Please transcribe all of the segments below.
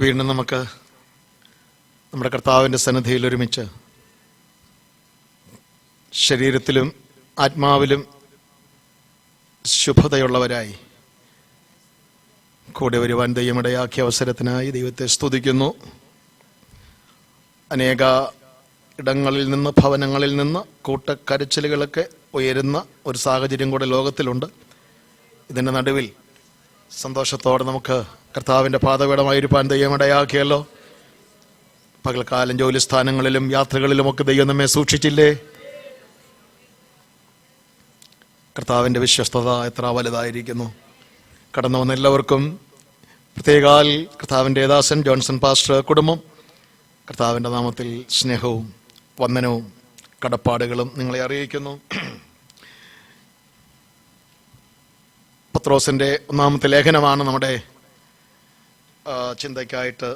വീണ്ടും നമുക്ക് നമ്മുടെ കർത്താവിൻ്റെ സന്നിധിയിൽ ഒരുമിച്ച് ശരീരത്തിലും ആത്മാവിലും ശുഭതയുള്ളവരായി കൂടെ വരുവാൻ ദൈവമിടയാക്കിയ അവസരത്തിനായി ദൈവത്തെ സ്തുതിക്കുന്നു. അനേക ഇടങ്ങളിൽ നിന്ന്, ഭവനങ്ങളിൽ നിന്ന് കൂട്ടക്കരച്ചിലുകളൊക്കെ ഉയരുന്ന ഒരു സാഹചര്യം കൂടെ ലോകത്തിലുണ്ട്. ഇതിൻ്റെ നടുവിൽ സന്തോഷത്തോടെ നമുക്ക് കർത്താവിൻ്റെ പാദപീഠമായിരിക്കാൻ ദൈവമിടയാക്കിയല്ലോ. പകൽക്കാലം ജോലിസ്ഥാനങ്ങളിലും യാത്രകളിലുമൊക്കെ ദൈവം നമ്മെ സൂക്ഷിച്ചില്ലേ? കർത്താവിൻ്റെ വിശ്വസ്തത എത്ര വലുതായിരിക്കുന്നു. കടന്നു വന്ന എല്ലാവർക്കും, പ്രത്യേകാൽ കർത്താവിൻ്റെ ദാസൻ ജോൺസൺ പാസ്റ്റർ കുടുംബം, കർത്താവിൻ്റെ നാമത്തിൽ സ്നേഹവും വന്ദനവും കടപ്പാടുകളും നിങ്ങളെ അറിയിക്കുന്നു. പത്രോസിൻ്റെ ഒന്നാമത്തെ ലേഖനമാണ് നമ്മുടെ ചിന്തയ്ക്കായിട്ട്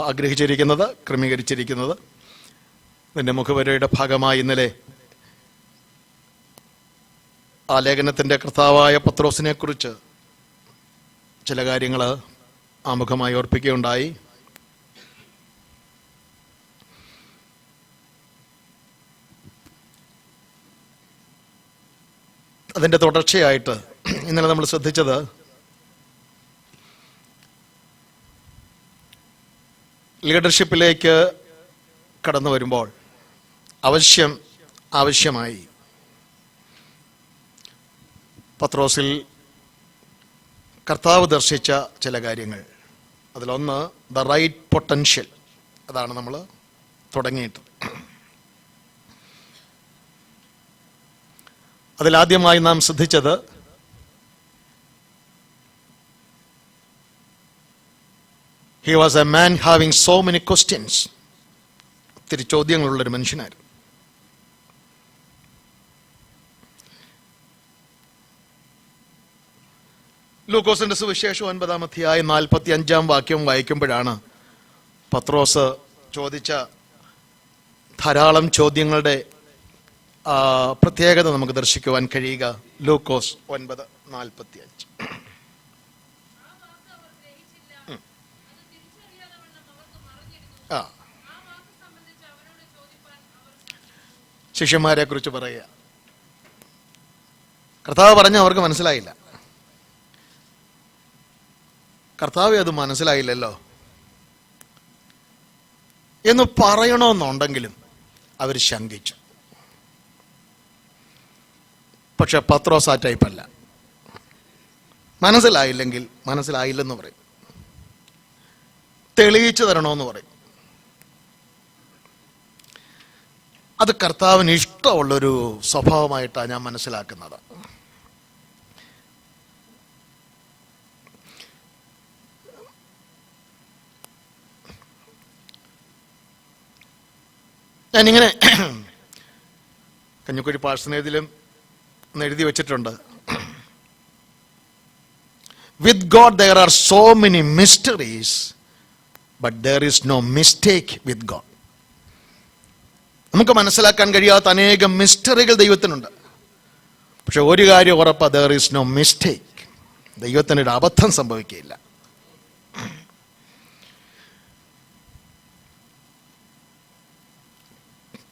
ആഗ്രഹിച്ചിരിക്കുന്നത്, ക്രമീകരിച്ചിരിക്കുന്നത്. ഇതിൻ്റെ മുഖവരയുടെ ഭാഗമായി ഇന്നലെ ആ ലേഖനത്തിൻ്റെ കർത്താവായ പത്രോസിനെ കുറിച്ച് ചില കാര്യങ്ങൾ ആമുഖമായി ഓർപ്പിക്കുകയുണ്ടായി. അതിൻ്റെ തുടർച്ചയായിട്ട് ഇന്നലെ നമ്മൾ ശ്രദ്ധിച്ചത് ലീഡർഷിപ്പിലേക്ക് കടന്നു വരുമ്പോൾ ആവശ്യമായി പത്രോസിൽ കർത്താവ് ദർശിച്ച ചില കാര്യങ്ങൾ. അതിലൊന്ന് ദ റൈറ്റ് പൊട്ടൻഷ്യൽ. അതാണ് നമ്മൾ തുടങ്ങിയിട്ട്. അതിലാദ്യമായി നാം ശ്രദ്ധിച്ചത് he was a man having so many questions. ഒത്തിരി ചോദ്യങ്ങളുള്ളൊരു മനുഷ്യനായിരുന്നു. ലൂക്കോസിന്റെ സുവിശേഷം 9-ാം അധ്യായം 45-ാം വാക്യം വായിക്കുമ്പോഴാണ് പത്രോസ് ചോദിച്ച ധാരാളം ചോദ്യങ്ങളുടെ പ്രത്യേകത നമുക്ക് ദർശിക്കുവാൻ കഴിയുക. ലൂക്കോസ് 9:45. ശിഷ്യന്മാരെ കുറിച്ച് പറയുക. കർത്താവ് പറഞ്ഞ അവർക്ക് മനസ്സിലായില്ല. കർത്താവ് അത് മനസ്സിലായില്ലല്ലോ എന്ന് പറയണമെന്നുണ്ടെങ്കിലും അവർ ശങ്കിച്ചു. പക്ഷെ പത്രോസ് ആ ടൈപ്പല്ല. മനസ്സിലായില്ലെങ്കിൽ മനസ്സിലായില്ലെന്ന് പറയും, തെളിയിച്ചു തരണമെന്ന് പറയും. അത് കർത്താവിന് ഇഷ്ടമുള്ളൊരു സ്വഭാവമായിട്ടാണ് ഞാൻ മനസ്സിലാക്കുന്നത്. ഞാനിങ്ങനെ കഞ്ഞിക്കുഴി പാഴ്സനേതിലും എഴുതി വെച്ചിട്ടുണ്ട്, with God there are so many mysteries but there is no mistake with God. നമുക്ക് മനസ്സിലാക്കാൻ കഴിയാത്ത അനേകം മിസ്റ്ററികൾ ദൈവത്തിനുണ്ട്. പക്ഷെ ഒരു കാര്യം ഉറപ്പാ, there is no mistake. ദൈവത്തിനൊരു അബദ്ധം സംഭവിക്കുകയില്ല.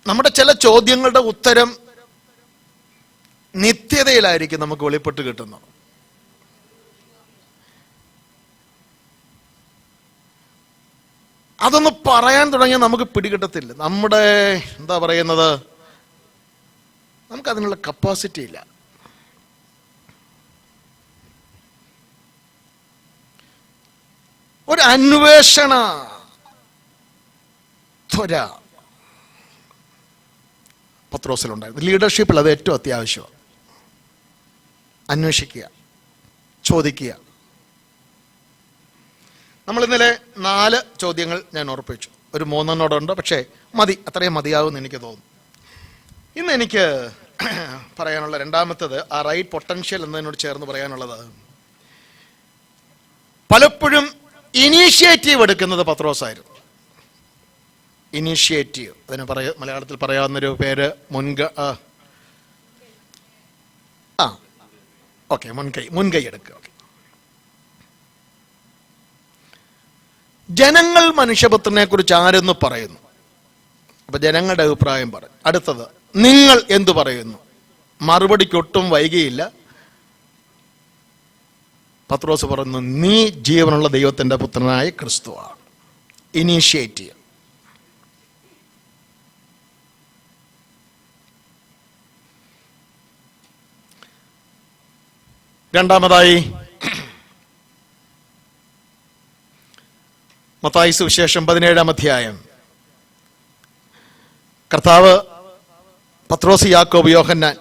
നമ്മുടെ ചില ചോദ്യങ്ങളുടെ ഉത്തരം നിത്യതയിലായിരിക്കും നമുക്ക് വെളിപ്പെട്ട് കിട്ടുന്നത്. അതൊന്ന് പറയാൻ തുടങ്ങിയാൽ നമുക്ക് പിടികിട്ടത്തില്ല. നമ്മുടെ എന്താ പറയുന്നത്, നമുക്കതിനുള്ള കപ്പാസിറ്റി ഇല്ല. ഒരു അന്വേഷണ ത്വര പത്രോസിലുണ്ടായിരുന്നു. ലീഡർഷിപ്പിൽ അത് ഏറ്റവും അത്യാവശ്യമാണ്. അന്വേഷിക്കുക, ചോദിക്കുക. നമ്മൾ ഇന്നലെ 4 ചോദ്യങ്ങൾ ഞാൻ ഉറപ്പിച്ചു. ഒരു 3 പക്ഷേ മതി, അത്രയും മതിയാവുമെന്ന് എനിക്ക് തോന്നുന്നു. ഇന്ന് എനിക്ക് പറയാനുള്ള രണ്ടാമത്തത്, ആ റൈറ്റ് പൊട്ടൻഷ്യൽ എന്നതിനോട് ചേർന്ന് പറയാനുള്ളത്, പലപ്പോഴും ഇനീഷ്യേറ്റീവ് എടുക്കുന്നത് പത്രോസായിരുന്നു. ഇനീഷ്യേറ്റീവ്, അതിന് മലയാളത്തിൽ പറയാവുന്നൊരു പേര് മുൻകൈ എടുക്കുക. ജനങ്ങൾ മനുഷ്യപുത്രനെ കുറിച്ച് ആരെന്ന് പറയുന്നു? അപ്പൊ ജനങ്ങളുടെ അഭിപ്രായം പറയും. അടുത്തത്, നിങ്ങൾ എന്തു പറയുന്നു? മറുപടിക്കൊട്ടും വൈകിയില്ല. പത്രോസ് പറയുന്നു, നീ ജീവനുള്ള ദൈവത്തിന്റെ പുത്രനായ ക്രിസ്തുവാണ്. ഇനീഷ്യേറ്റീവ്. രണ്ടാമതായി, മത്തായി സുവിശേഷം 17-ാം അധ്യായം. കർത്താവ് പത്രോസ്, യാക്കോബ്, യോഹന്നാൻ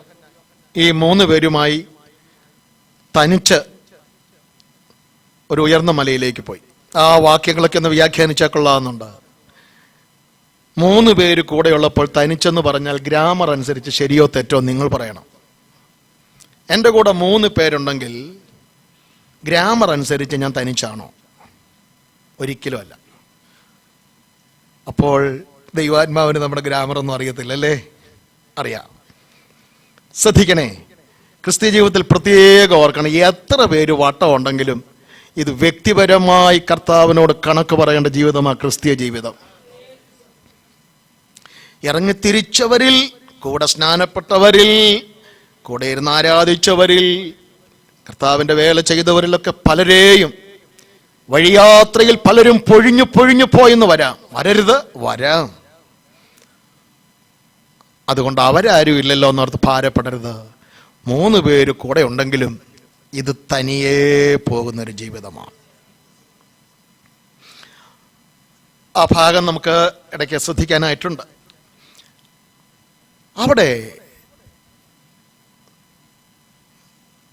ഈ 3 പേരുമായി തനിച്ച് ഒരു ഉയർന്ന മലയിലേക്ക് പോയി. ആ വാക്യങ്ങളൊക്കെ ഒന്ന് വ്യാഖ്യാനിച്ചാൽ കൊള്ളാമെന്നുണ്ട്. 3 പേര് കൂടെയുള്ളപ്പോൾ തനിച്ചെന്ന് പറഞ്ഞാൽ ഗ്രാമർ അനുസരിച്ച് ശരിയോ തെറ്റോ നിങ്ങൾ പറയണം. എൻ്റെ കൂടെ 3 പേരുണ്ടെങ്കിൽ ഗ്രാമർ അനുസരിച്ച് ഞാൻ തനിച്ചാണോ? ഒരിക്കലും അല്ല. അപ്പോൾ ദൈവാത്മാവിന് നമ്മുടെ ഗ്രാമറൊന്നും അറിയത്തില്ല, അല്ലേ? അറിയാം. ശ്രദ്ധിക്കണേ, ക്രിസ്ത്യ ജീവിതത്തിൽ പ്രത്യേകം ഓർക്കണം, എത്ര പേര് വട്ടം ഉണ്ടെങ്കിലും ഇത് വ്യക്തിപരമായി കർത്താവിനോട് കണക്ക് പറയേണ്ട ജീവിതമാണ് ക്രിസ്തീയ ജീവിതം. ഇറങ്ങിത്തിരിച്ചവരിൽ, കൂടെ സ്നാനപ്പെട്ടവരിൽ, കൂടെ ഇരുന്ന് ആരാധിച്ചവരിൽ, കർത്താവിൻ്റെ വേല ചെയ്തവരിലൊക്കെ പലരെയും വഴിയാത്രയിൽ പലരും പൊഴിഞ്ഞു പോയെന്ന് വരരുത്, വരാം. അതുകൊണ്ട് അവരാരും ഇല്ലല്ലോ എന്നോർത്ത് ഭാരപ്പെടരുത്. 3 പേര് കൂടെ ഉണ്ടെങ്കിലും ഇത് തനിയേ പോകുന്നൊരു ജീവിതമാണ്. ആ ഭാഗം നമുക്ക് ഇടയ്ക്ക് ശ്രദ്ധിക്കാനായിട്ടുണ്ട്. അവിടെ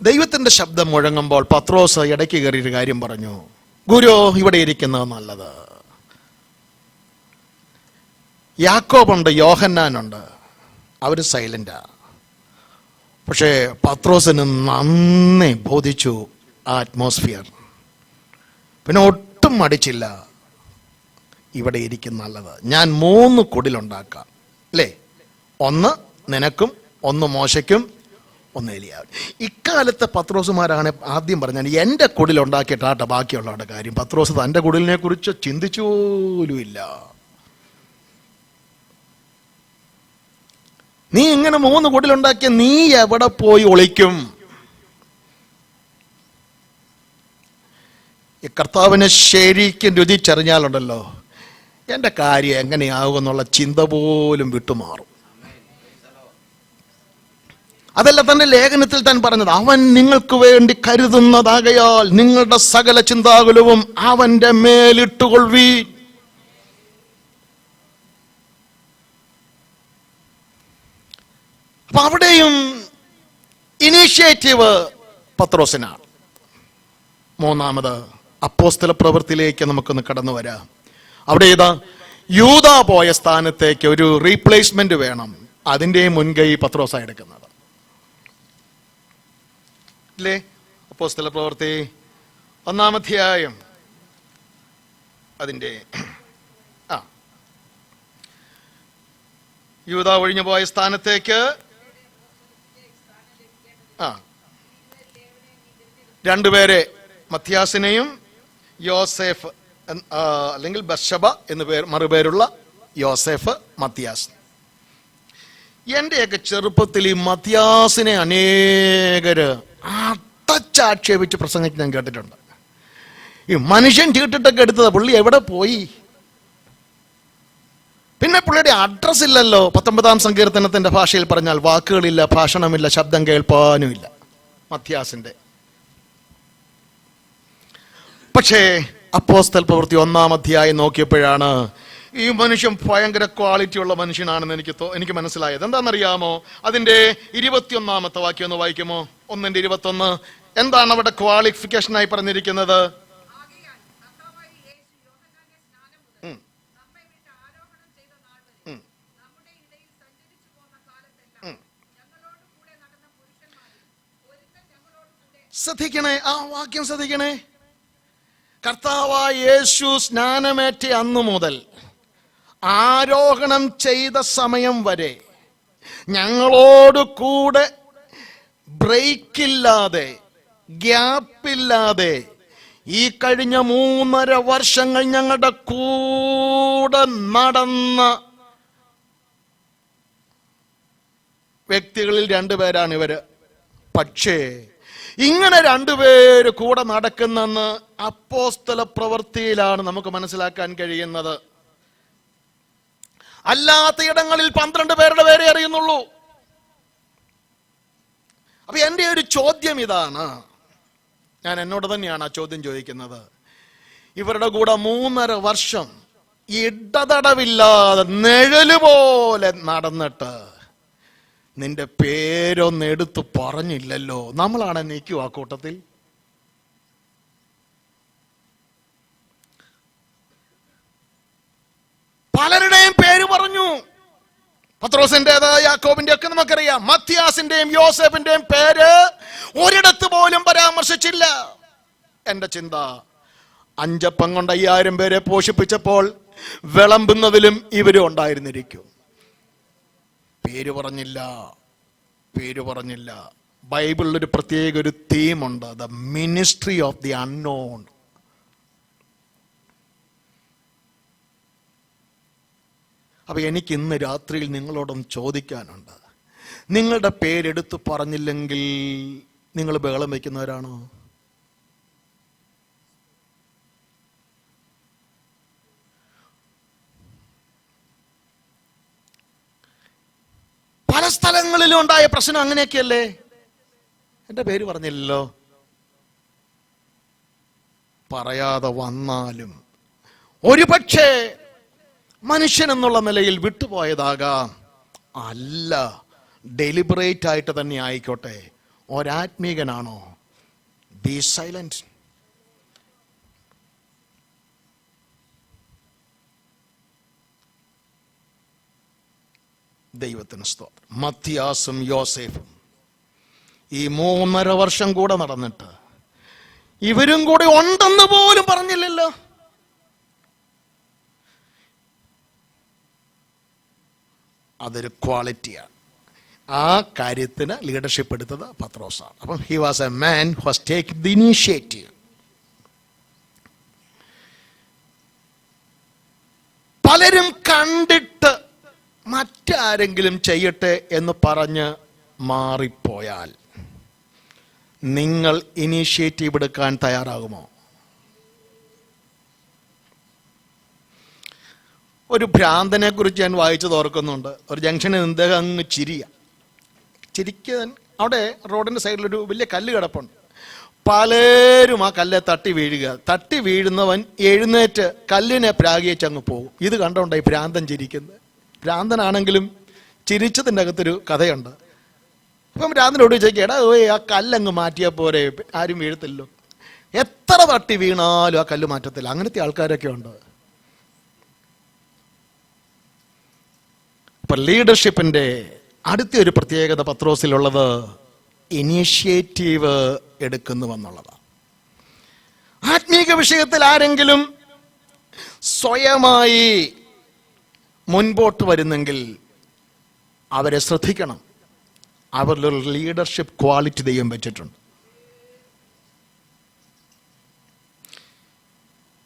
ദൈവത്തിന്റെ ശബ്ദം മുഴങ്ങുമ്പോൾ പത്രോസ് ഇടയ്ക്ക് കയറിയൊരു കാര്യം പറഞ്ഞു, ഗുരു ഇവിടെ ഇരിക്കുന്നത് നല്ലത്. യാക്കോബുണ്ട്, യോഹന്നാനുണ്ട്, അവർ സൈലന്റാ. പക്ഷേ പത്രോസിന് നന്നേ ബോധിച്ചു ആ അറ്റ്മോസ്ഫിയർ. പിന്നെ ഒട്ടും മടിച്ചില്ല, ഇവിടെ ഇരിക്കുന്ന നല്ലത്. ഞാൻ 3 കുടിലുണ്ടാക്കാം, അല്ലേ? 1 നിനക്കും, 1 മോശയ്ക്കും, 1 ഏലിയാവിനും. ഇക്കാലത്തെ പത്രോസുമാരാണ് ആദ്യം പറഞ്ഞാൽ എൻ്റെ കുടിലുണ്ടാക്കിയിട്ടാട്ടെ ബാക്കിയുള്ളവരുടെ കാര്യം. പത്രോസ് തൻ്റെ കുടിലിനെ കുറിച്ച് ചിന്തിച്ചു പോലുമില്ല. നീ ഇങ്ങനെ 3 കുടിലുണ്ടാക്കിയ നീ എവിടെ പോയി ഒളിക്കും? ഈ കർത്താവിനെ ശരിക്കും രുചിച്ചറിഞ്ഞാലുണ്ടല്ലോ, എൻ്റെ കാര്യം എങ്ങനെയാകുമെന്നുള്ള ചിന്ത പോലും വിട്ടുമാറും. അതല്ല തന്റെ ലേഖനത്തിൽ താൻ പറഞ്ഞത്, അവൻ നിങ്ങൾക്ക് വേണ്ടി കരുതുന്നതാകയാൽ നിങ്ങളുടെ സകല ചിന്താകുലവും അവന്റെ മേലിട്ടുകൊള്ളുവീൻ. അപ്പൊ അവിടെയും ഇനീഷ്യേറ്റീവ് പത്രോസിനാണ്. 3-ാമത് അപ്പോസ്തല പ്രവൃത്തിയിലേക്ക് നമുക്കൊന്ന് കടന്നു വരാം. അവിടെ ഏതാ യൂദാ പോയ സ്ഥാനത്തേക്ക് ഒരു റീപ്ലേസ്മെന്റ് വേണം. അതിന്റെ മുൻകൈ പത്രോസാ എടുക്കുന്നത്, അല്ലേ? അപ്പോസ്തല പ്രവൃത്തി 1-ാം അധ്യായം അതിന്റെ യൂദാ ഒഴിഞ്ഞു പോയ സ്ഥാനത്തേക്ക് 2 പേരെ, മത്യാസിനെയും യോസേഫ് അല്ലെങ്കിൽ ബർശബ എന്ന് മറുപേരുള്ള യോസേഫ്, മത്യാസ്. എന്റെയൊക്കെ ചെറുപ്പത്തിൽ ഈ മത്യാസിനെ അനേകര് അടച്ചാക്ഷേപിച്ച് പ്രസംഗിച്ച് ഞാൻ കേട്ടിട്ടുണ്ട്. ഈ മനുഷ്യൻ ചീട്ടിട്ടൊക്കെ എടുത്തത്, പുള്ളി എവിടെ പോയി? പിന്നെ പുള്ളിയുടെ അഡ്രസ് ഇല്ലല്ലോ. 19-ാം സങ്കീർത്തനത്തിന്റെ ഭാഷയിൽ പറഞ്ഞാൽ വാക്കുകളില്ല, ഭാഷണമില്ല, ശബ്ദം കേൾപ്പാനുമില്ല മത്യാസിന്റെ. പക്ഷേ അപ്പോസ്തല പ്രവൃത്തി 1-ാം അധ്യായം നോക്കിയപ്പോഴാണ് ഈ മനുഷ്യൻ ഭയങ്കര ക്വാളിറ്റി ഉള്ള മനുഷ്യനാണെന്ന് എനിക്ക് മനസ്സിലായത്. എന്താണെന്നറിയാമോ? അതിന്റെ 21-ാമത്തെ വാക്യം ഒന്ന് വായിക്കുമോ? 1:21. എന്താണ് അവിടെ ക്വാളിഫിക്കേഷനായി പറഞ്ഞിരിക്കുന്നത്? ശ്രദ്ധിക്കണേ, ആ വാക്യം ശ്രദ്ധിക്കണേ. കർത്താവായ യേശു സ്നാനമേറ്റ അന്നു മുതൽ ആരോഹണം ചെയ്ത സമയം വരെ ഞങ്ങളോട് കൂടെ ബ്രേക്കില്ലാതെ, ഗ്യാപ്പില്ലാതെ ഈ കഴിഞ്ഞ 3.5 വർഷങ്ങൾ ഞങ്ങളുടെ കൂടെ നടന്ന വ്യക്തികളിൽ 2 പേരാണ് ഇവര്. പക്ഷേ ഇങ്ങനെ 2 പേര് കൂടെ നടക്കുന്നെന്ന് അപ്പോസ്തല പ്രവൃത്തിയിലാണ് നമുക്ക് മനസ്സിലാക്കാൻ കഴിയുന്നത്. അല്ലാത്ത ഇടങ്ങളിൽ 12 പേരുടെ പേരെ അറിയുന്നുള്ളൂ. അപ്പൊ എൻ്റെ ഒരു ചോദ്യം ഇതാണ്, ഞാൻ എന്നോട് തന്നെയാണ് ആ ചോദ്യം ചോദിക്കുന്നത്. ഇവരുടെ കൂടെ 3.5 വർഷം ഇടതടവില്ലാതെ നിഴല് പോലെ നടന്നിട്ട് നിന്റെ പേരൊന്ന് എടുത്തു പറഞ്ഞില്ലല്ലോ. നമ്മളാണ് നിൽക്കും ആ കൂട്ടത്തിൽ. പലരുടെയും പേര് പറഞ്ഞു. പത്രോസിന്റേത്, യാക്കോബിന്റെ ഒക്കെ നമുക്കറിയാം. മത്തിയാസിന്റെയും യോസേഫിന്റെയും പേര് ഒരിടത്ത് പോലും പരാമർശിച്ചില്ല. എന്റെ ചിന്ത, 5 അപ്പം കൊണ്ട് 5000 പേരെ പോഷിപ്പിച്ചപ്പോൾ വിളമ്പുന്നതിലും ഇവരും ഉണ്ടായിരുന്നിരിക്കും. പേര് പറഞ്ഞില്ല, പേര് പറഞ്ഞില്ല. ബൈബിളിൽ ഒരു പ്രത്യേക ഒരു തീമുണ്ട്, the ministry of the unknown. അപ്പൊ എനിക്ക് ഇന്ന് രാത്രിയിൽ നിങ്ങളോടൊന്ന് ചോദിക്കാനുണ്ട്, നിങ്ങളുടെ പേരെടുത്ത് പറഞ്ഞില്ലെങ്കിൽ നിങ്ങൾ ബഹളം വയ്ക്കുന്നവരാണോ? പല സ്ഥലങ്ങളിലും ഉണ്ടായ പ്രശ്നം അങ്ങനെയൊക്കെയല്ലേ? എൻ്റെ പേര് പറഞ്ഞില്ലല്ലോ. പറയാതെ വന്നാലും ഒരുപക്ഷെ മനുഷ്യൻ എന്നുള്ള നിലയിൽ വിട്ടുപോയതാകാം. അല്ല, ഡെലിബറേറ്റ് ആയിട്ട് തന്നെ ആയിക്കോട്ടെ. ഒരാത്മീകനാണോ? Be silent. ദൈവത്തിന് സ്തോത്രം. മത്തിയാസും യോസേഫും ഈ 3.5 വർഷം കൂടെ നടന്നിട്ട് ഇവരും കൂടെ ഉണ്ടെന്ന് പോലും പറഞ്ഞില്ലല്ലോ. അതൊരു ക്വാളിറ്റിയാണ്. ആ കാര്യത്തിന് ലീഡർഷിപ്പ് എടുത്തത് പത്രോസാണ്. അപ്പം he was a man who has taken the initiative. പലരും കണ്ടിട്ട് മറ്റാരെങ്കിലും ചെയ്യട്ടെ എന്ന് പറഞ്ഞ് മാറിപ്പോയാൽ നിങ്ങൾ ഇനീഷ്യേറ്റീവ് എടുക്കാൻ തയ്യാറാകുമോ? ഒരു ഭ്രാന്തനെ കുറിച്ച് ഞാൻ വായിച്ചത് ഓർക്കുന്നുണ്ട്. ഒരു ജംഗ്ഷനിൽ നിന്ന് അങ്ങ് ചിരിക്കാൻ അവിടെ റോഡിന്റെ സൈഡിലൊരു വലിയ കല്ല് കിടപ്പുണ്ട്. പലരും ആ കല്ലെ തട്ടി വീഴുക. തട്ടി വീഴുന്നവൻ എഴുന്നേറ്റ് കല്ലിനെ പ്രാഗിച്ചങ്ങ് പോകും. ഇത് കണ്ടോണ്ടായി ഭ്രാന്തൻ ചിരിക്കുന്നത്. ഭ്രാന്തനാണെങ്കിലും ചിരിച്ചതിൻ്റെ അകത്തൊരു കഥയുണ്ട്. അപ്പം ഭ്രാന്തനോട് ചോദിക്കേടാ, ആ കല്ലങ്ങ് മാറ്റിയാൽ പോരെ, ആരും വീഴത്തില്ലല്ലോ. എത്ര തട്ടി വീണാലും ആ കല്ല് മാറ്റത്തില്ല. അങ്ങനത്തെ ആൾക്കാരൊക്കെ ഉണ്ട്. ഇപ്പൊ ലീഡർഷിപ്പിന്റെ അടുത്ത ഒരു പ്രത്യേകത പത്രോസിലുള്ളത് ഇനീഷ്യേറ്റീവ് എടുക്കുന്നുവെന്നുള്ളതാണ്. ആത്മീക വിഷയത്തിൽ ആരെങ്കിലും സ്വയമായി മുൻപോട്ട് വരുന്നെങ്കിൽ അവരെ ശ്രദ്ധിക്കണം. അവരിലൊരു ലീഡർഷിപ്പ് ക്വാളിറ്റി ദൈവം വെച്ചിട്ടുണ്ട്.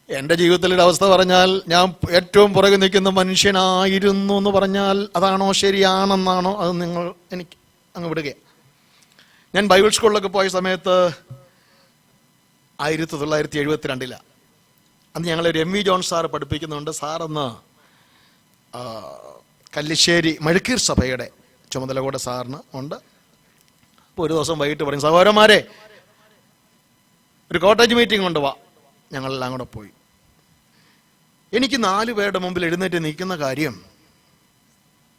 എൻ്റെ ജീവിതത്തിലൊരു അവസ്ഥ പറഞ്ഞാൽ, ഞാൻ ഏറ്റവും പുറകെ നിൽക്കുന്ന മനുഷ്യനായിരുന്നു എന്ന് പറഞ്ഞാൽ അതാണോ ശരിയാണെന്നാണോ അത് എനിക്ക് അങ്ങ് വിടുകയാണ്. ഞാൻ ബൈബിൾ സ്കൂളിലൊക്കെ പോയ സമയത്ത് 1972 അന്ന് ഞങ്ങളൊരു MV ജോൺ സാറ് പഠിപ്പിക്കുന്നുണ്ട്. സാറന്ന് കല്ലിശ്ശേരി മഴുക്കീർ സഭയുടെ ചുമതല കൂടെ സാറിന് ഉണ്ട്. അപ്പോൾ ഒരു ദിവസം വൈകിട്ട് പറയും, സഹോദരന്മാരെ ഒരു കോട്ടേജ് മീറ്റിംഗ് കൊണ്ട് വാ. ഞങ്ങളെല്ലാം കൂടെ പോയി. എനിക്ക് 4 പേരുടെ മുമ്പിൽ എഴുന്നേറ്റ് നിൽക്കുന്ന കാര്യം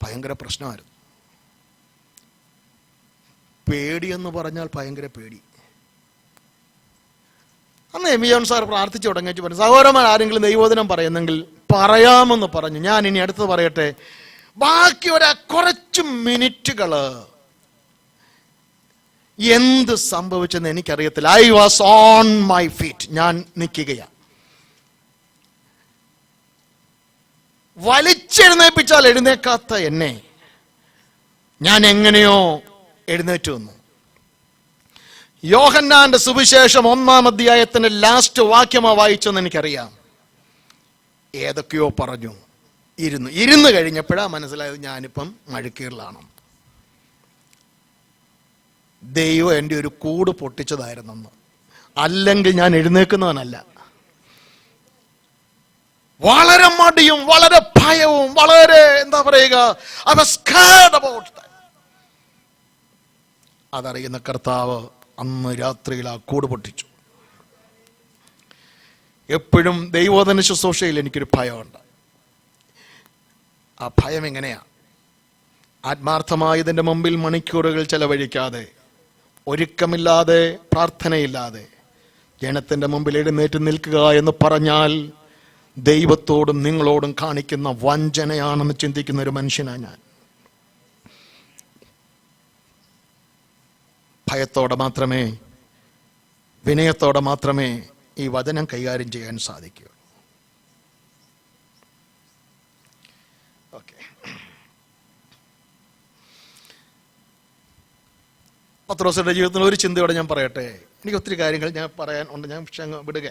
ഭയങ്കര പ്രശ്നമായിരുന്നു. പേടിയെന്ന് പറഞ്ഞാൽ ഭയങ്കര പേടി. അന്ന് എം ജോൺ സാർ പ്രാർത്ഥിച്ചു തുടങ്ങിയിട്ട് പറഞ്ഞു, സഹോദരന്മാർ ആരെങ്കിലും ദൈവവചനം പറയുന്നെങ്കിൽ പറയാമെന്ന് പറഞ്ഞു. ഞാൻ ഇനി അടുത്ത് പറയട്ടെ. ബാക്കി കുറച്ച് മിനിറ്റുകൾ എന്ത് സംഭവിച്ചെന്ന് എനിക്കറിയത്തില്ല. I was on my feet. ഞാൻ നിൽക്കുകയാണ്. വലിച്ചെഴുന്നേൽപ്പിച്ചാൽ എഴുന്നേക്കാത്ത എന്നെ ഞാൻ എങ്ങനെയോ എഴുന്നേറ്റ് വന്നു. യോഹന്നാന്റെ സുവിശേഷം 1-ാം അധ്യായത്തിന്റെ ലാസ്റ്റ് വാക്യമാ വായിച്ചെന്ന് എനിക്കറിയാം. ഏതൊക്കെയോ പറഞ്ഞു. ഇരുന്ന് കഴിഞ്ഞപ്പോഴാ മനസ്സിലായത് ഞാനിപ്പം മഴക്കീറിലാണ്. ദൈവം എൻ്റെ ഒരു കൂട് പൊട്ടിച്ചതായിരുന്നെന്ന്. അല്ലെങ്കിൽ ഞാൻ എഴുന്നേൽക്കുന്നവനല്ല. വളരെ മടിയും വളരെ ഭയവും വളരെ എന്താ പറയുക, I was scared about that. അതറിയുന്ന കർത്താവ് അന്ന് രാത്രിയിൽ ആ കൂട് പൊട്ടിച്ചു. എപ്പോഴും ദൈവവചന ശുശ്രൂഷയിൽ എനിക്കൊരു ഭയമുണ്ട്. ആ ഭയം എങ്ങനെയാ? ആത്മാർത്ഥമായി ഇതിൻ്റെ മുമ്പിൽ മണിക്കൂറുകൾ ചെലവഴിക്കാതെ, ഒരുക്കമില്ലാതെ, പ്രാർത്ഥനയില്ലാതെ ജനത്തിൻ്റെ മുമ്പിൽ എഴുന്നേറ്റ് നിൽക്കുക എന്ന് പറഞ്ഞാൽ ദൈവത്തോടും നിങ്ങളോടും കാണിക്കുന്ന വഞ്ചനയാണെന്ന് ചിന്തിക്കുന്ന ഒരു മനുഷ്യനാണ് ഞാൻ. ഭയത്തോടെ മാത്രമേ, വിനയത്തോടെ മാത്രമേ ഈ വചനം കൈകാര്യം ചെയ്യാൻ സാധിക്കൂ. ഓക്കെ, പത്രോസിന്റെ ജീവിതത്തിൽ ഒരു ചിന്തയോടെ ഞാൻ പറയട്ടെ. എനിക്ക് ഒത്തിരി കാര്യങ്ങൾ ഞാൻ പറയാൻ ഉണ്ട്, ഞാൻ പക്ഷെ അങ്ങ് വിടുക.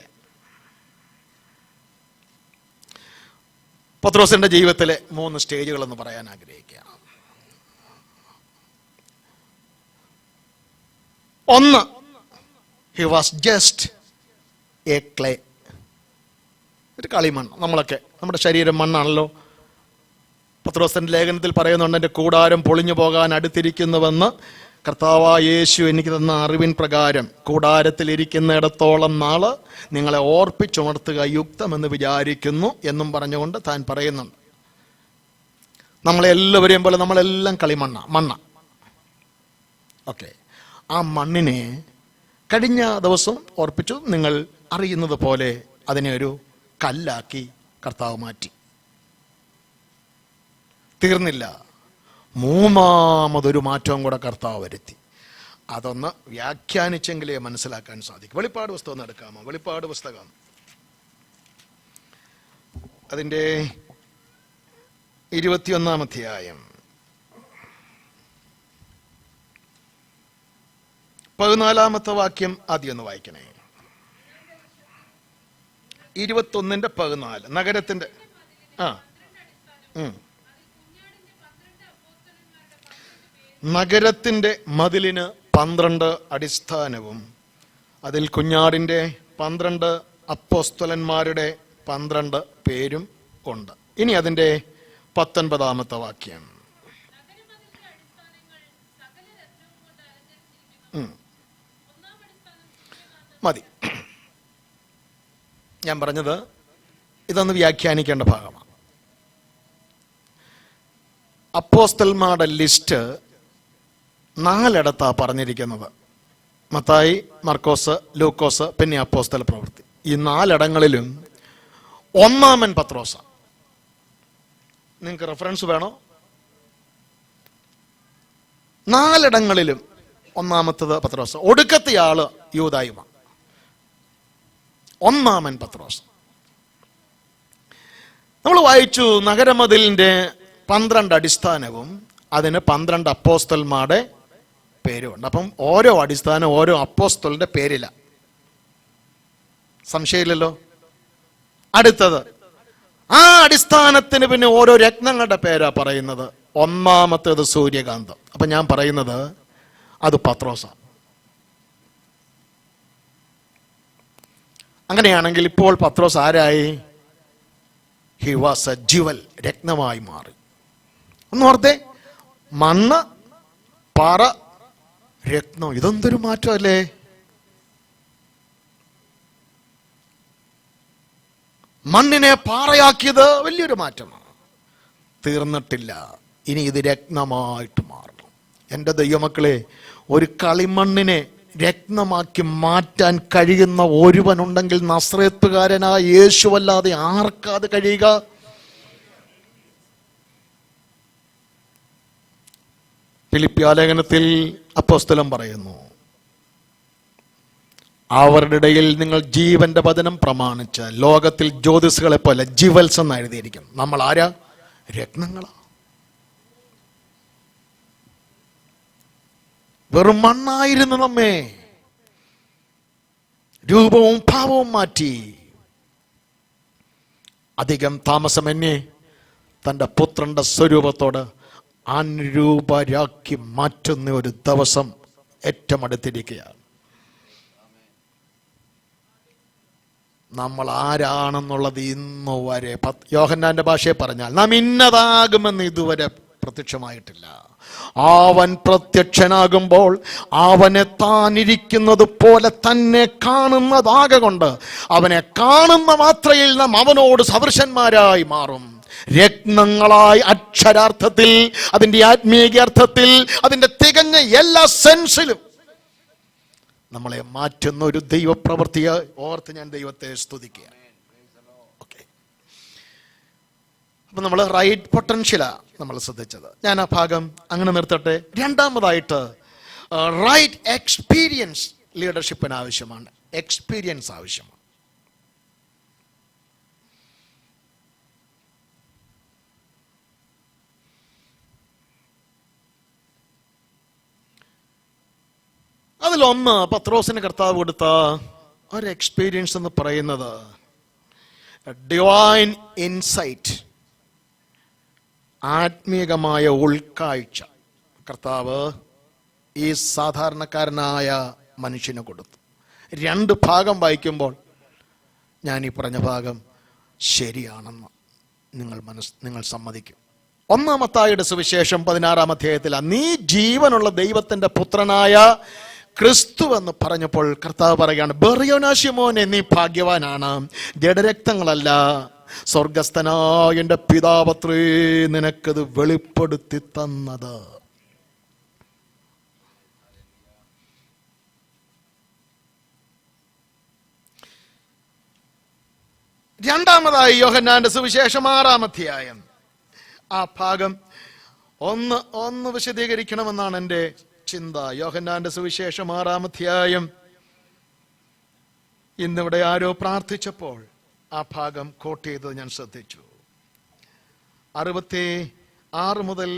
പത്രോസിന്റെ ജീവിതത്തിലെ 3 സ്റ്റേജുകളെന്ന് പറയാൻ ആഗ്രഹിക്കുകയാണ്. 1, he was just a clay. ഒരു കളിമണ്ണ്. നമ്മളൊക്കെ, നമ്മുടെ ശരീരം മണ്ണാണല്ലോ. പത്രോസിന്റെ ലേഖനത്തിൽ പറയുന്നുണ്ട്, എൻ്റെ കൂടാരം പൊളിഞ്ഞു പോകാൻ അടുത്തിരിക്കുന്നുവെന്ന് കർത്താവായ യേശു എനിക്ക് തന്ന അറിവിൻ പ്രകാരം കൂടാരത്തിൽ ഇരിക്കുന്നിടത്തോളം നാള് നിങ്ങളെ ഓർപ്പിച്ചുണർത്തുക യുക്തമെന്ന് വിചാരിക്കുന്നു എന്നും പറഞ്ഞുകൊണ്ട് താൻ പറയുന്നുണ്ട്. നമ്മളെല്ലാവരെയും പോലെ നമ്മളെല്ലാം മണ്ണ. ഓക്കെ, ആ മണ്ണിനെ കഴിഞ്ഞ ദിവസം ഓർപ്പിച്ചു. നിങ്ങൾ അറിയുന്നത് പോലെ അതിനെ ഒരു കല്ലാക്കി കർത്താവ് മാറ്റി. തീർന്നില്ല, 3ാമതൊരു മാറ്റവും കൂടെ കർത്താവ് വരുത്തി. അതൊന്ന് വ്യാഖ്യാനിച്ചെങ്കിലേ മനസ്സിലാക്കാൻ സാധിക്കും. വെളിപ്പാട് പുസ്തകം ഒന്ന് എടുക്കാമോ? വെളിപ്പാട് പുസ്തകം അതിൻ്റെ 21-ാം അധ്യായം 14-ാമത്തെ വാക്യം ആദ്യം ഒന്ന് വായിക്കണേ. 21-ന്റെ 14 നഗരത്തിന്റെ മതിലിന് 12 അടിസ്ഥാനവും അതിൽ കുഞ്ഞാടിന്റെ 12 അപ്പോസ്തലന്മാരുടെ 12 പേരും ഉണ്ട്. ഇനി അതിന്റെ 19-ാമത്തെ വാക്യം. മതി, ഞാൻ പറഞ്ഞത് ഇതൊന്ന് വ്യാഖ്യാനിക്കേണ്ട ഭാഗമാണ്. അപ്പോസ്തലന്മാരുടെ ലിസ്റ്റ് 4 പറഞ്ഞിരിക്കുന്നത്. മത്തായി, മർക്കോസ്, ലൂക്കോസ്, പിന്നെ അപ്പോസ്തല പ്രവൃത്തി. ഈ 4 ഒന്നാമൻ പത്രോസ. നിങ്ങൾക്ക് റെഫറൻസ് വേണോ? 4 ഒന്നാമത്തത് പത്രോസ്. ഒടുക്കത്തെ ആള് യൂദായുമ. ഒന്നാമൻ പത്രോസ്. നമ്മൾ വായിച്ചു, നഗരമതിലിന്റെ 12 അടിസ്ഥാനവും അതിന് 12 അപ്പോസ്തലന്മാരുടെ പേരുമുണ്ട്. അപ്പം ഓരോ അടിസ്ഥാനം ഓരോ അപ്പോസ്തലന്റെ പേരില്ല, സംശയമില്ലല്ലോ. അടുത്തത്, ആ അടിസ്ഥാനത്തിന് പിന്നെ ഓരോ രത്നങ്ങളുടെ പേരാ പറയുന്നത്. ഒന്നാമത്തേത് സൂര്യകാന്തം. അപ്പൊ ഞാൻ പറയുന്നത് അത് പത്രോസ. അങ്ങനെയാണെങ്കിൽ ഇപ്പോൾ പത്രോസ് ആരായി? ഹി വാസ് എ ജ്യുവൽ, രത്നമായി മാറി. ഒന്ന് ഓർത്തേ, മണ്ണ്, പാറ, രത്നം. ഇതെന്തൊരു മാറ്റമല്ലേ! മണ്ണിനെ പാറയാക്കിയത് വലിയൊരു മാറ്റമാണ്. തീർന്നിട്ടില്ല, ഇനി ഇത് രത്നമായിട്ട് മാറണം. എൻ്റെ ദൈവമക്കളെ, ഒരു കളിമണ്ണിനെ രത്നമാക്കി മാറ്റാൻ കഴിയുന്ന ഒരുവനുണ്ടെങ്കിൽ നസ്രേത്തുകാരനായ യേശുവല്ലാതെ ആർക്കാത് കഴിയുക? ഫിലിപ്പിയ ലേഖനത്തിൽ അപ്പോസ്തലൻ പറയുന്നു, അവരുടെ ഇടയിൽ നിങ്ങൾ ജീവന്റെ വചനം പ്രമാണിച്ച് ലോകത്തിൽ ജ്യോതിസുകളെ പോലെ ജിവൽസ് എന്ന് എഴുതിയിരിക്കും. നമ്മൾ ആരാ? രത്നങ്ങളാ. വെറും മണ്ണായിരുന്നു നമ്മെ. രൂപവും ഭാവവും മാറ്റി. അധികം താമസമെന്നെ തൻ്റെ പുത്രന്റെ സ്വരൂപത്തോട് അനുരൂപരാക്കി മാറ്റുന്ന ഒരു ദിവസം ഏറ്റവും അടുത്തിരിക്കുകയാണ്. നമ്മൾ ആരാണെന്നുള്ളത് ഇന്നു വരെ, യോഹന്നാന്റെ ഭാഷയെ പറഞ്ഞാൽ, നാം ഇന്നതാകുമെന്ന് ഇതുവരെ പ്രത്യക്ഷമായിട്ടില്ല. അവൻ പ്രത്യക്ഷനാകുമ്പോൾ അവനെ താനിരിക്കുന്നത് പോലെ തന്നെ കാണുന്നതാകൊണ്ട് അവനെ കാണുന്ന മാത്രയിൽ നാം അവനോട് സദൃശന്മാരായി മാറും. രത്നങ്ങളായി, അക്ഷരാർത്ഥത്തിൽ, അതിൻ്റെ ആത്മീയ അർത്ഥത്തിൽ, അതിൻ്റെ തികഞ്ഞ എല്ലാ സെൻസിലും നമ്മളെ മാറ്റുന്ന ഒരു ദൈവപ്രവൃത്തിയെ ഓർത്ത് ഞാൻ ദൈവത്തെ സ്തുതിക്കുക. ഓക്കെ, അപ്പൊ നമ്മൾ റൈറ്റ് പൊട്ടൻഷ്യലാ നമ്മൾ ശ്രദ്ധിച്ചത്. ഞാൻ ആ ഭാഗം അങ്ങനെ നിർത്തട്ടെ. രണ്ടാമതായിട്ട് റൈറ്റ് എക്സ്പീരിയൻസ് ലീഡർഷിപ്പിന് ആവശ്യമാണ്. എക്സ്പീരിയൻസ് ആവശ്യമാണ്. അതിലൊന്ന് പത്രോസിന് കർത്താവ് കൊടുത്ത ഒരു എക്സ്പീരിയൻസ് എന്ന് പറയുന്നത് ഡിവൈൻ ഇൻസൈറ്റ്, ആത്മീകമായ ഉൾക്കാഴ്ച കർത്താവ് ഈ സാധാരണക്കാരനായ മനുഷ്യന് കൊടുത്തു. രണ്ട് ഭാഗം വായിക്കുമ്പോൾ ഞാൻ ഈ പറഞ്ഞ ഭാഗം ശരിയാണെന്ന് നിങ്ങൾ സമ്മതിക്കും. ഒന്നാമത്തായുടെ സുവിശേഷം 16-ാം അധ്യായത്തിൽ നീ ജീവനുള്ള ദൈവത്തിന്റെ പുത്രനായ ക്രിസ്തു എന്ന് പറഞ്ഞപ്പോൾ കർത്താവ് പറയുകയാണ്, ബെറിയോനാശിമോനെ, നീ ഭാഗ്യവാനാണ്. ജഡരക്തങ്ങളല്ല, സ്വർഗസ്ഥനായ എൻ്റെ പിതാവത്രേ നിനക്കത് വെളിപ്പെടുത്തി തന്നത്. രണ്ടാമതായി യോഹന്നാന്റെ സുവിശേഷം 6-ാം അധ്യായം, ആ ഭാഗം ഒന്ന് വിശദീകരിക്കണമെന്നാണ് എൻ്റെ ചിന്ത. യോഹന്നാന്റെ സുവിശേഷം 6-ാം അധ്യായം. ഇന്നിവിടെ ആരോ പ്രാർത്ഥിച്ചപ്പോൾ ആ ഭാഗം കോട്ട് ചെയ്തത് ഞാൻ ശ്രദ്ധിച്ചു. 66 മുതൽ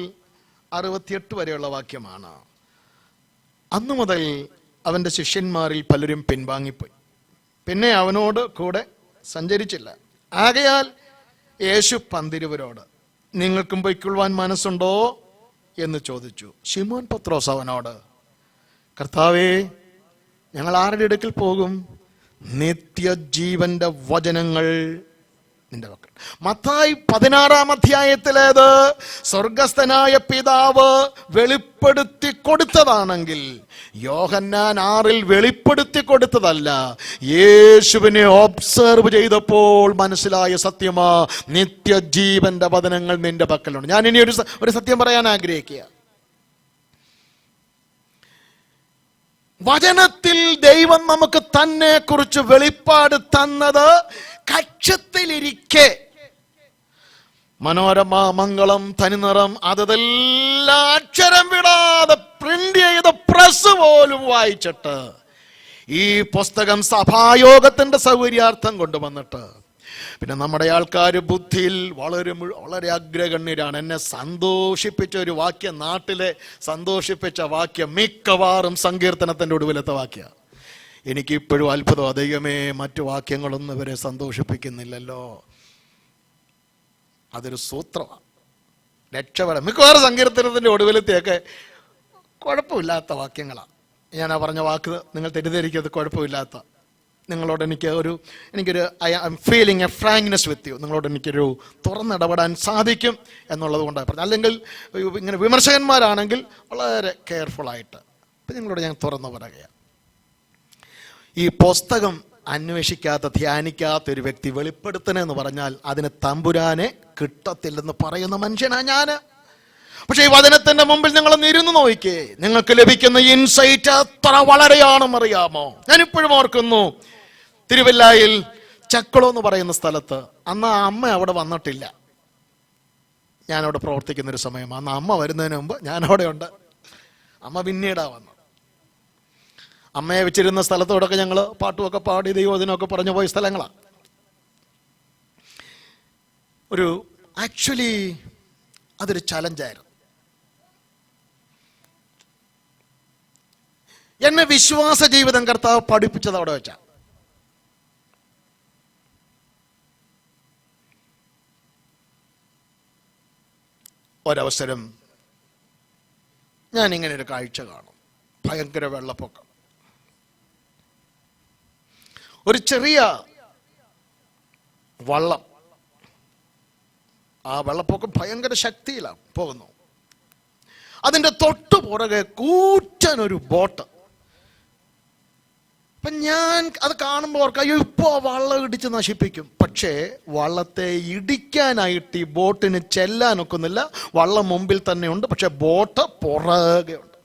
68 വരെയുള്ള വാക്യമാണ്. അന്നു മുതൽ അവന്റെ ശിഷ്യന്മാരിൽ പലരും പിൻവാങ്ങിപ്പോയി, പിന്നെ അവനോട് കൂടെ സഞ്ചരിച്ചില്ല. ആകയാൽ യേശു പന്തിരുവരോട്, നിങ്ങൾക്കും പൊയ്ക്കൊള്ളുവാൻ മനസ്സുണ്ടോ എന്ന് ചോദിച്ചു. ശിമോൻ പത്രോസ് അവനോട്, കർത്താവേ, ഞങ്ങൾ ആരുടെ അടുക്കൽ പോകും? നിത്യജീവന്റെ വചനങ്ങൾ നിന്റെ പക്കൽ. മത്തായി 16-ാം അധ്യായത്തിലേത് സ്വർഗസ്ഥനായ പിതാവ് വെളിപ്പെടുത്തി കൊടുത്തതാണെങ്കിൽ യോഹന്നാൻ 6-ൽ വെളിപ്പെടുത്തി കൊടുത്തതല്ല. യേശുവിനെ ഒബ്സർവ് ചെയ്തപ്പോൾ മനസ്സിലായ സത്യമാ, നിത്യജീവന്റെ വചനങ്ങൾ നിന്റെ പക്കലുണ്ട്. ഞാൻ ഇനി ഒരു സത്യം പറയാൻ ആഗ്രഹിക്കുക. വചനത്തിൽ ദൈവം നമുക്ക് തന്നെ കുറിച്ച് വെളിപ്പാട് തന്നത് കക്ഷത്തിലിരിക്കെ, മനോരമ, മംഗളം, തനിനിറം, അതെല്ലാം അക്ഷരം വിടാതെ പ്രിന്റ് ചെയ്ത പ്രസ് പോലും വായിച്ചിട്ട് ഈ പുസ്തകം സഭായോഗത്തിന്റെ സൗകര്യാർത്ഥം കൊണ്ടുവന്നിട്ട്, പിന്നെ നമ്മുടെ ആൾക്കാർ ബുദ്ധിയിൽ വളരെ അഗ്രഗണ്യരാണ്. എന്നെ സന്തോഷിപ്പിച്ച ഒരു വാക്യം, നാട്ടിലെ സന്തോഷിപ്പിച്ച വാക്യം മിക്കവാറും സങ്കീർത്തനത്തിന്റെ ഒടുവിലത്തെ വാക്യ. എനിക്കിപ്പോഴും അത്ഭുതം, ദൈവമേ, മറ്റു വാക്യങ്ങളൊന്നും ഇവരെ സന്തോഷിപ്പിക്കുന്നില്ലല്ലോ. അതൊരു സൂത്രമാണ്. രക്ഷപ്പെടാം. മിക്കവാറും സങ്കീർത്തനത്തിന്റെ ഒടുവിലത്തെയൊക്കെ കുഴപ്പമില്ലാത്ത വാക്യങ്ങളാണ്. ഞാൻ ആ പറഞ്ഞ വാക്ക് നിങ്ങൾ തെറ്റിദ്ധരിക്കരുത്, കുഴപ്പമില്ലാത്ത. നിങ്ങളോട് എനിക്കൊരു I am feeling a frankness with you. നിങ്ങളോട് എനിക്കൊരു തുറന്നിടപെടാൻ സാധിക്കും എന്നുള്ളത് കൊണ്ടാണ് പറഞ്ഞത്. അല്ലെങ്കിൽ ഇങ്ങനെ വിമർശകന്മാരാണെങ്കിൽ വളരെ കെയർഫുള്ളായിട്ട്. അപ്പം നിങ്ങളോട് ഞാൻ തുറന്നു പറയുകയാണ്, ഈ പുസ്തകം അന്വേഷിക്കാത്ത, ധ്യാനിക്കാത്ത ഒരു വ്യക്തി വെളിപ്പെടുത്തണെന്ന് പറഞ്ഞാൽ അതിന് തമ്പുരാനെ കിട്ടത്തില്ലെന്ന് പറയുന്ന മനുഷ്യനാ ഞാൻ. പക്ഷെ ഈ വചനത്തിന്റെ മുമ്പിൽ നിങ്ങൾ ഇരുന്ന് നോക്കിക്കേ, നിങ്ങൾക്ക് ലഭിക്കുന്ന ഇൻസൈറ്റ് എത്ര വളരെയാണെന്ന് അറിയാമോ? ഞാനിപ്പോഴും ഓർക്കുന്നു, തിരുവല്ലായിൽ ചക്കുളം എന്ന് പറയുന്ന സ്ഥലത്ത് അന്ന് ആ അമ്മ അവിടെ വന്നിട്ടില്ല. ഞാനവിടെ പ്രവർത്തിക്കുന്നൊരു സമയമാണ്. അന്ന് അമ്മ വരുന്നതിന് മുമ്പ് ഞാനവിടെ ഉണ്ട്. അമ്മ പിന്നീടാ വന്നത്. അമ്മയെ വെച്ചിരുന്ന സ്ഥലത്തോടൊക്കെ ഞങ്ങൾ പാട്ടുമൊക്കെ പാടി ദൈവവചനമൊക്കെ പറഞ്ഞു പോയ സ്ഥലങ്ങളാണ്. ആക്ച്വലി അതൊരു ചലഞ്ചായിരുന്നു. എന്നെ വിശ്വാസ ജീവിതം കർത്താവ് പഠിപ്പിച്ചത് അവിടെ വെച്ചാ. ഒരവസരം ഞാനിങ്ങനെ ഒരു കാഴ്ച കാണും. ഭയങ്കര വെള്ളപ്പൊക്കം. ഒരു ചെറിയ വള്ളം, ആ വെള്ളപ്പൊക്കം ഭയങ്കര ശക്തിയിലാണ് പോകുന്നു. അതിൻ്റെ തൊട്ടു പുറകെ കൂറ്റനൊരു ബോട്ട്. അപ്പം ഞാൻ അത് കാണുമ്പോൾ ഓർക്കാം, അയ്യോ ഇപ്പോൾ വള്ളം ഇടിച്ച് നശിപ്പിക്കും. പക്ഷേ വള്ളത്തെ ഇടിക്കാനായിട്ട് ഈ ബോട്ടിന് ചെല്ലാനൊക്കുന്നില്ല. വള്ളം മുമ്പിൽ തന്നെയുണ്ട്, പക്ഷെ ബോട്ട് പുറകെ ഉണ്ട്.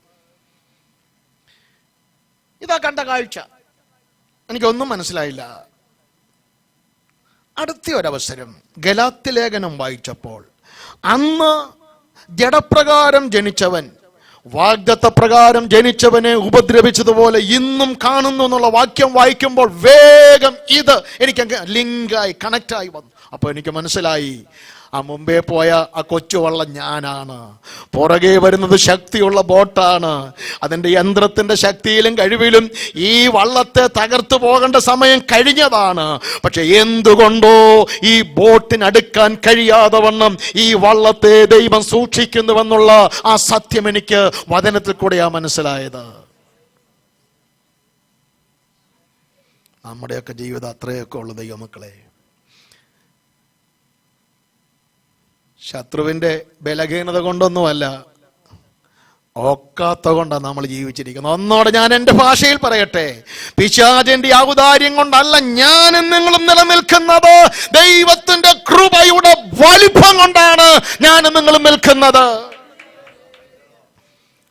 ഇതാ കണ്ട കാഴ്ച. എനിക്കൊന്നും മനസ്സിലായില്ല. അടുത്ത ഒരവസരം ഗലാത്യ ലേഖനം വായിച്ചപ്പോൾ, അന്ന് ജഡപ്രകാരം ജനിച്ചവൻ വാഗ്ദത്തപ്രകാരം ജനിച്ചവനെ ഉപദ്രവിച്ചതുപോലെ ഇന്നും കാണുന്നു എന്നുള്ള വാക്യം വായിക്കുമ്പോൾ വേഗം ഇത് എനിക്ക് ലിങ്കായി കണക്റ്റായി വന്നു. അപ്പോൾ എനിക്ക് മനസ്സിലായി, ആ മുമ്പേ പോയ ആ കൊച്ചുവള്ളം ഞാനാണ്. പുറകെ വരുന്നത് ശക്തിയുള്ള ബോട്ടാണ്. അതിൻ്റെ യന്ത്രത്തിൻ്റെ ശക്തിയിലും കഴിവിലും ഈ വള്ളത്തെ തകർത്തു പോകേണ്ട സമയം കഴിഞ്ഞതാണ്. പക്ഷെ എന്തുകൊണ്ടോ ഈ ബോട്ടിനടുക്കാൻ കഴിയാതെ വണ്ണം ഈ വള്ളത്തെ ദൈവം സൂക്ഷിക്കുന്നുവെന്നുള്ള ആ സത്യം എനിക്ക് വചനത്തിൽ കൂടെയാ മനസ്സിലായത്. നമ്മുടെയൊക്കെ ജീവിതം അത്രയൊക്കെ ഉള്ളു ദൈവമക്കളെ. ശത്രുവിൻ്റെ ബലഹീനത കൊണ്ടൊന്നുമല്ല, ഒക്കാത്ത കൊണ്ടാണ് നമ്മൾ ജീവിച്ചിരിക്കുന്നത്. ഒന്നോടെ ഞാൻ എൻ്റെ ഭാഷയിൽ പറയട്ടെ, പിശാചിന്റെ ഔദാര്യം കൊണ്ടല്ല ഞാനും നിങ്ങളും നിലനിൽക്കുന്നത്. ദൈവത്തിന്റെ കൃപയുടെ വലിപ്പം കൊണ്ടാണ് ഞാനും നിങ്ങളും നിൽക്കുന്നത്.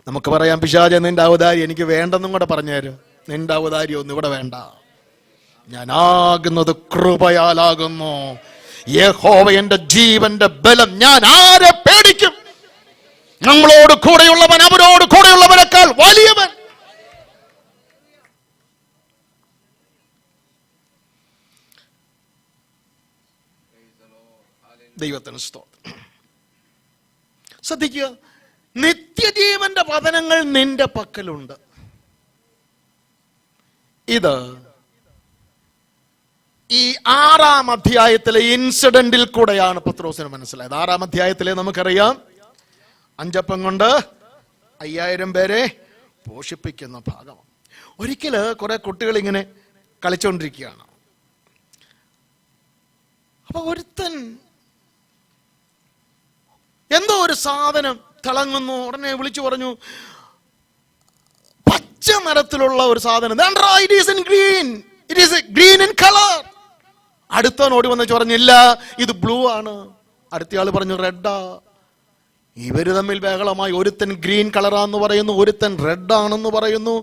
നമുക്ക് പറയാം, പിശാച് നിന്റെ ഔദാര്യം എനിക്ക് വേണ്ടെന്നും കൂടെ പറഞ്ഞുതരും. നിന്റെ ഔദാര്യം ഒന്നും ഇവിടെ വേണ്ട. ഞാനാകുന്നത് കൃപയാലാകുന്നു. യഹോവ എന്റെ ജീവന്റെ ബലം. ഞാൻ ആരെ പേടിക്കും? നമ്മളോട് കൂടെയുള്ളവൻ അവരോട് കൂടെയുള്ളവനേക്കാൾ വലിയവൻ. ദൈവത്തിന് സ്തോത്രം. ശ്രദ്ധിക്കുക, നിത്യജീവന്റെ വചനങ്ങൾ നിന്റെ പക്കലുണ്ട്. ഇത് ഈ 6-ാം അധ്യായത്തിലെ ഇൻസിഡന്റിൽ കൂടെയാണ് പത്രോസിന് മനസ്സിലായത്. 6-ാം അധ്യായത്തിലെ നമുക്കറിയാം, 5 അപ്പം കൊണ്ട് 5000 പേരെ പോഷിപ്പിക്കുന്ന ഭാഗം. ഒരിക്കല് കുറെ കുട്ടികൾ ഇങ്ങനെ കളിച്ചുകൊണ്ടിരിക്കുകയാണ്. അപ്പൊ ഒരുത്തൻ എന്തോ ഒരു സാധനം തിളങ്ങുന്നു. ഉടനെ വിളിച്ചു പറഞ്ഞു, പച്ച നിറത്തിലുള്ള ഒരു സാധനം. It is green in color. അടുത്തവൻ ഓടി വന്ന് പറഞ്ഞില്ല, ഇത് ബ്ലൂ ആണ്. അടുത്തയാൾ പറഞ്ഞു റെഡാ. ഇവര് തമ്മിൽ ബഹളമായി. ഒരുത്തൻ ഗ്രീൻ കളറാന്ന് പറയുന്നു, ഒരുത്തൻ റെഡ് ആണെന്ന് പറയുന്നു,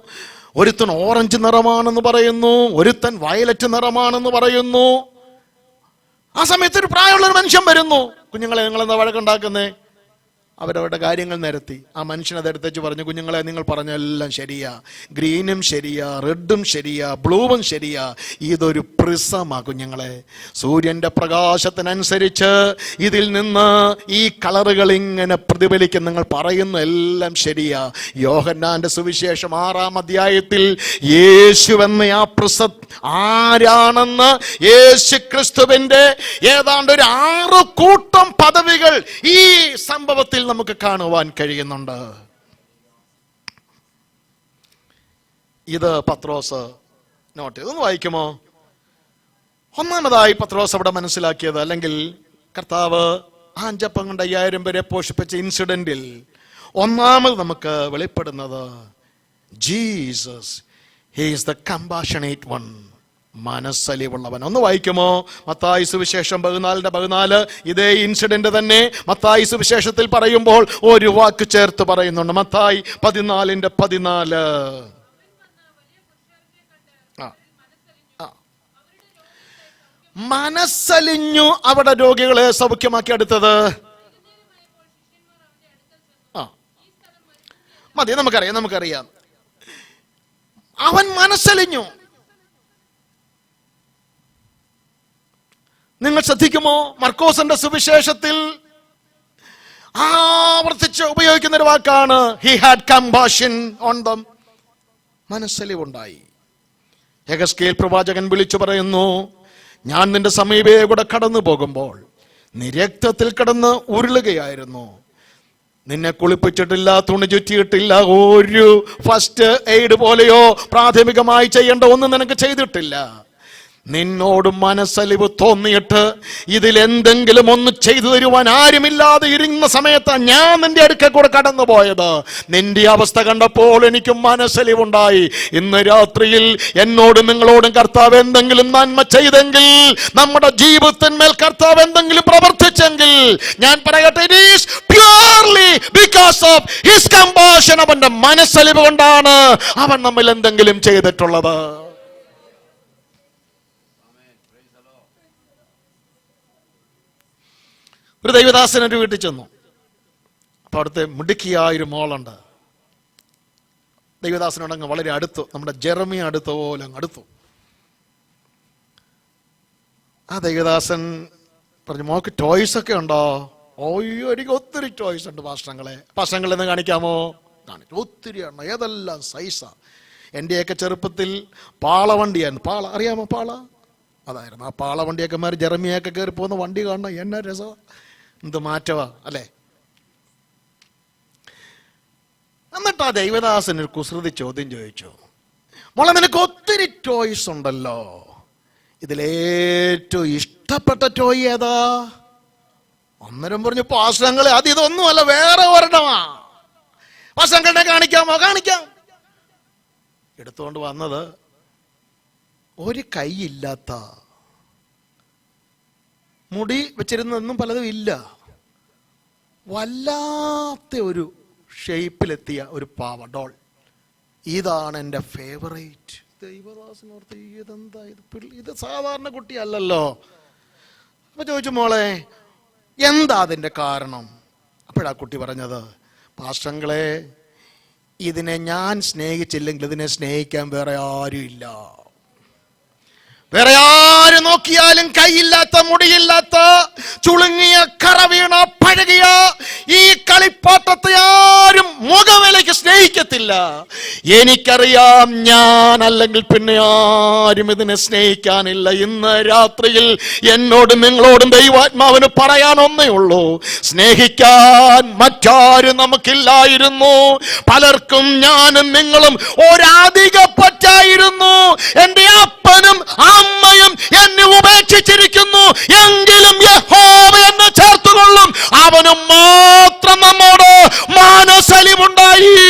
ഒരുത്തൻ ഓറഞ്ച് നിറമാണെന്ന് പറയുന്നു, ഒരുത്തൻ വയലറ്റ് നിറമാണെന്ന് പറയുന്നു. ആ സമയത്ത് ഒരു പ്രായമുള്ള ഒരു മനുഷ്യൻ വരുന്നു. കുഞ്ഞുങ്ങളെ, നിങ്ങൾ എന്താ വഴക്കുണ്ടാക്കുന്നേ? അവരവരുടെ കാര്യങ്ങൾ നിരത്തി. ആ മനുഷ്യൻ അതെടുത്തേച്ച് പറഞ്ഞു, കുഞ്ഞുങ്ങളെ നിങ്ങൾ പറഞ്ഞെല്ലാം ശരിയാ, ഗ്രീനും ശരിയാ, റെഡും ശരിയാ, ബ്ലൂവും ശരിയാ. ഇതൊരു പ്രിസമാ കുഞ്ഞുങ്ങളെ. സൂര്യന്റെ പ്രകാശത്തിനനുസരിച്ച് ഇതിൽ നിന്ന് ഈ കളറുകൾ ഇങ്ങനെ പ്രതിഫലിക്കും. നിങ്ങൾ പറയുന്ന എല്ലാം ശരിയാ. യോഹന്നാന്റെ സുവിശേഷം 6-ാം അധ്യായത്തിൽ യേശുവെന്ന ആ ആരാണെന്ന് യേശു ക്രിസ്തുവിന്റെ ഏതാണ്ട് ഒരു 6 കൂട്ടം പദവികൾ ഈ സംഭവത്തിൽ നമുക്ക് കാണുവാൻ കഴിയുന്നുണ്ട്. ഇത് പത്രോസ് നോട്ട് ചെയ്ത് ഒന്ന് വായിക്കുമോ? ഒന്നാമതായി പത്രോസ് അവിടെ മനസ്സിലാക്കിയത്, അല്ലെങ്കിൽ കർത്താവ് 5 അപ്പം കൊണ്ട് 5000 പേരെ പോഷിപ്പിച്ച ഇൻസിഡന്റിൽ ഒന്നാമത് നമുക്ക് വെളിപ്പെടുന്നത്, Jesus, he is the compassionate one. മനസ്സലിവുള്ളവൻ. ഒന്ന് വായിക്കുമോ? മത്തായി സുവിശേഷം 14:14. ഇതേ ഇൻസിഡന്റ് തന്നെ മത്തായി സുവിശേഷത്തിൽ പറയുമ്പോൾ ഒരു വാക്ക് ചേർത്ത് പറയുന്നുണ്ട്. മത്തായി 14:14. മനസ്സലിഞ്ഞു അവിടെ രോഗികളെ സൗഖ്യമാക്കി. അടുത്തത് മതി, നമുക്കറിയാം. അവൻ മനസ്സലിഞ്ഞു. നിങ്ങൾ ശ്രദ്ധിക്കുമോ? മർക്കോസിന്റെ സുവിശേഷത്തിൽ ആവർത്തിച്ച് ഉപയോഗിക്കുന്ന ഒരു വാക്കാണ് he had compassion on them. മനസ്സലിവുണ്ടായി. യെഹെസ്കേൽ പ്രവാചകൻ വിളിച്ചു പറയുന്നു, ഞാൻ നിന്റെ സമീപേ കൂടെ കടന്നു പോകുമ്പോൾ നീ രക്തത്തിൽ കിടന്ന് ഉരുളുകയായിരുന്നു. നിന്നെ കുളിപ്പിച്ചിട്ടില്ല, തുണി ചുറ്റിയിട്ടില്ല, ഒരു ഫസ്റ്റ് എയ്ഡ് പോലെയോ പ്രാഥമികമായി ചെയ്യേണ്ട ഒന്നും നിനക്ക് ചെയ്തിട്ടില്ല. നിന്നോട് മനസ്സലിവ് തോന്നിയിട്ട് ഇതിലെന്തെങ്കിലും ഒന്ന് ചെയ്തു തരുവാൻ ആരുമില്ലാതെ ഇരുന്ന സമയത്ത് ഞാൻ നിന്റെ അടുക്കൽ കൂടെ കടന്നു പോയത്. നിന്റെ അവസ്ഥ കണ്ടപ്പോൾ എനിക്ക് മനസ്സലിവുണ്ടായി. ഇന്ന് രാത്രിയിൽ എന്നോടും നിങ്ങളോടും കർത്താവ് എന്തെങ്കിലും നന്മ ചെയ്തെങ്കിൽ, നമ്മുടെ ജീവിതത്തിന്മേൽ കർത്താവ് എന്തെങ്കിലും പ്രവർത്തിച്ചെങ്കിൽ, ഞാൻ പറയട്ടെ, it is purely because of his compassion. അവന്റെ മനസ്സലിവ് കൊണ്ടാണ് അവൻ നമ്മിൽ എന്തെങ്കിലും ചെയ്തിട്ടുള്ളത്. ഒരു ദൈവദാസൻ എൻ്റെ വീട്ടിൽ ചെന്നു. അപ്പോൾ അവിടുത്തെ മിടുക്കിയായൊരു മോളുണ്ട്. ദൈവദാസനോട് അങ്ങ് വളരെ അടുത്തു, നമ്മുടെ ജെറമിയ അടുത്ത പോലെ അങ്ങ് അടുത്തു. ആ ദൈവദാസൻ പറഞ്ഞു, മോൾക്ക് ടോയ്സ് ഒക്കെ ഉണ്ടോ? ഓയ്യോ, എനിക്ക് ഒത്തിരി ടോയ്സ് ഉണ്ട് പാസ്റ്റങ്ങളെ എന്ന് കാണിക്കാമോ? കാണിച്ചു. ഒത്തിരി ഉണ്ട്, ഏതെല്ലാം സൈസാ. എൻ്റെയൊക്കെ ചെറുപ്പത്തിൽ പാളവണ്ടിയായിരുന്നു. പാള അറിയാമോ? പാള അതായിരുന്നു. ആ പാളവണ്ടിയൊക്കെ മാറി ജെറമിയൊക്കെ കയറി പോകുന്ന വണ്ടി കാണണം. എന്നാ രസം, എന്ത് മാറ്റവാ അല്ലേ? എന്നിട്ട് ആ ദൈവദാസൻ ഒരു കുസൃതി ചോദ്യം ചോദിച്ചു, മോളെ നിനക്ക് ഒത്തിരി ടോയ്സ് ഉണ്ടല്ലോ, ഇതിലേറ്റവും ഇഷ്ടപ്പെട്ട ടോയ് ഏതാ? അന്നേരം പറഞ്ഞു, പാസ്റ്റങ്ങളെ അത് ഇതൊന്നും അല്ല, വേറെ ഒരെണ്ണമാ. പാസ്റ്റങ്ങളെ കാണിക്കാമോ? കാണിക്കാം. എടുത്തുകൊണ്ട് വന്നത് ഒരു കൈയില്ലാത്ത, മുടി വെച്ചിരുന്നൊന്നും പലതും ഇല്ല, വല്ലാത്ത ഒരു ഷേപ്പിലെത്തിയ ഒരു പാവ ഡോൾ. ഇതാണ് എൻ്റെ ഫേവറേറ്റ്. ദൈവദാസനോർത്ത്, ഇതെന്താ ഇത് സാധാരണ കുട്ടിയല്ലല്ലോ. അപ്പൊ ചോദിച്ചു, മോളെ എന്താ അതിൻ്റെ കാരണം? അപ്പോഴാ കുട്ടി പറഞ്ഞത്, പാസ്റ്റങ്ങളെ ഇതിനെ ഞാൻ സ്നേഹിച്ചില്ലെങ്കിൽ ഇതിനെ സ്നേഹിക്കാൻ വേറെ ആരും ഇല്ല. വേറെ ആര് നോക്കിയാലും കൈയില്ലാത്ത, മുടിയില്ലാത്ത, ചുളുങ്ങിയ, കറവീണ, പഴകിയ ഈ കളിപ്പാട്ടത്തെ ആരും മുഖവിലയ്ക്ക് സ്നേഹിക്കത്തില്ല. എനിക്കറിയാം, ഞാൻ അല്ലെങ്കിൽ പിന്നെ ആരും ഇതിനെ സ്നേഹിക്കാനില്ല. ഇന്ന് രാത്രിയിൽ എന്നോടും നിങ്ങളോടും ദൈവാത്മാവിന് പറയാൻ ഒന്നേ ഉള്ളൂ, സ്നേഹിക്കാൻ മറ്റാരും നമുക്കില്ലായിരുന്നു. പലർക്കും ഞാനും നിങ്ങളും ഒരധിക പറ്റായിരുന്നു. എൻ്റെ അപ്പനും അമ്മയും എന്നെ ഉപേക്ഷിച്ചിരിക്കുന്നു, എങ്കിലും യഹോവ എന്നെ ചേർത്തുകൊള്ളും. അവനും മാത്രം നമ്മോട് മനസ്സലിവുണ്ടായി.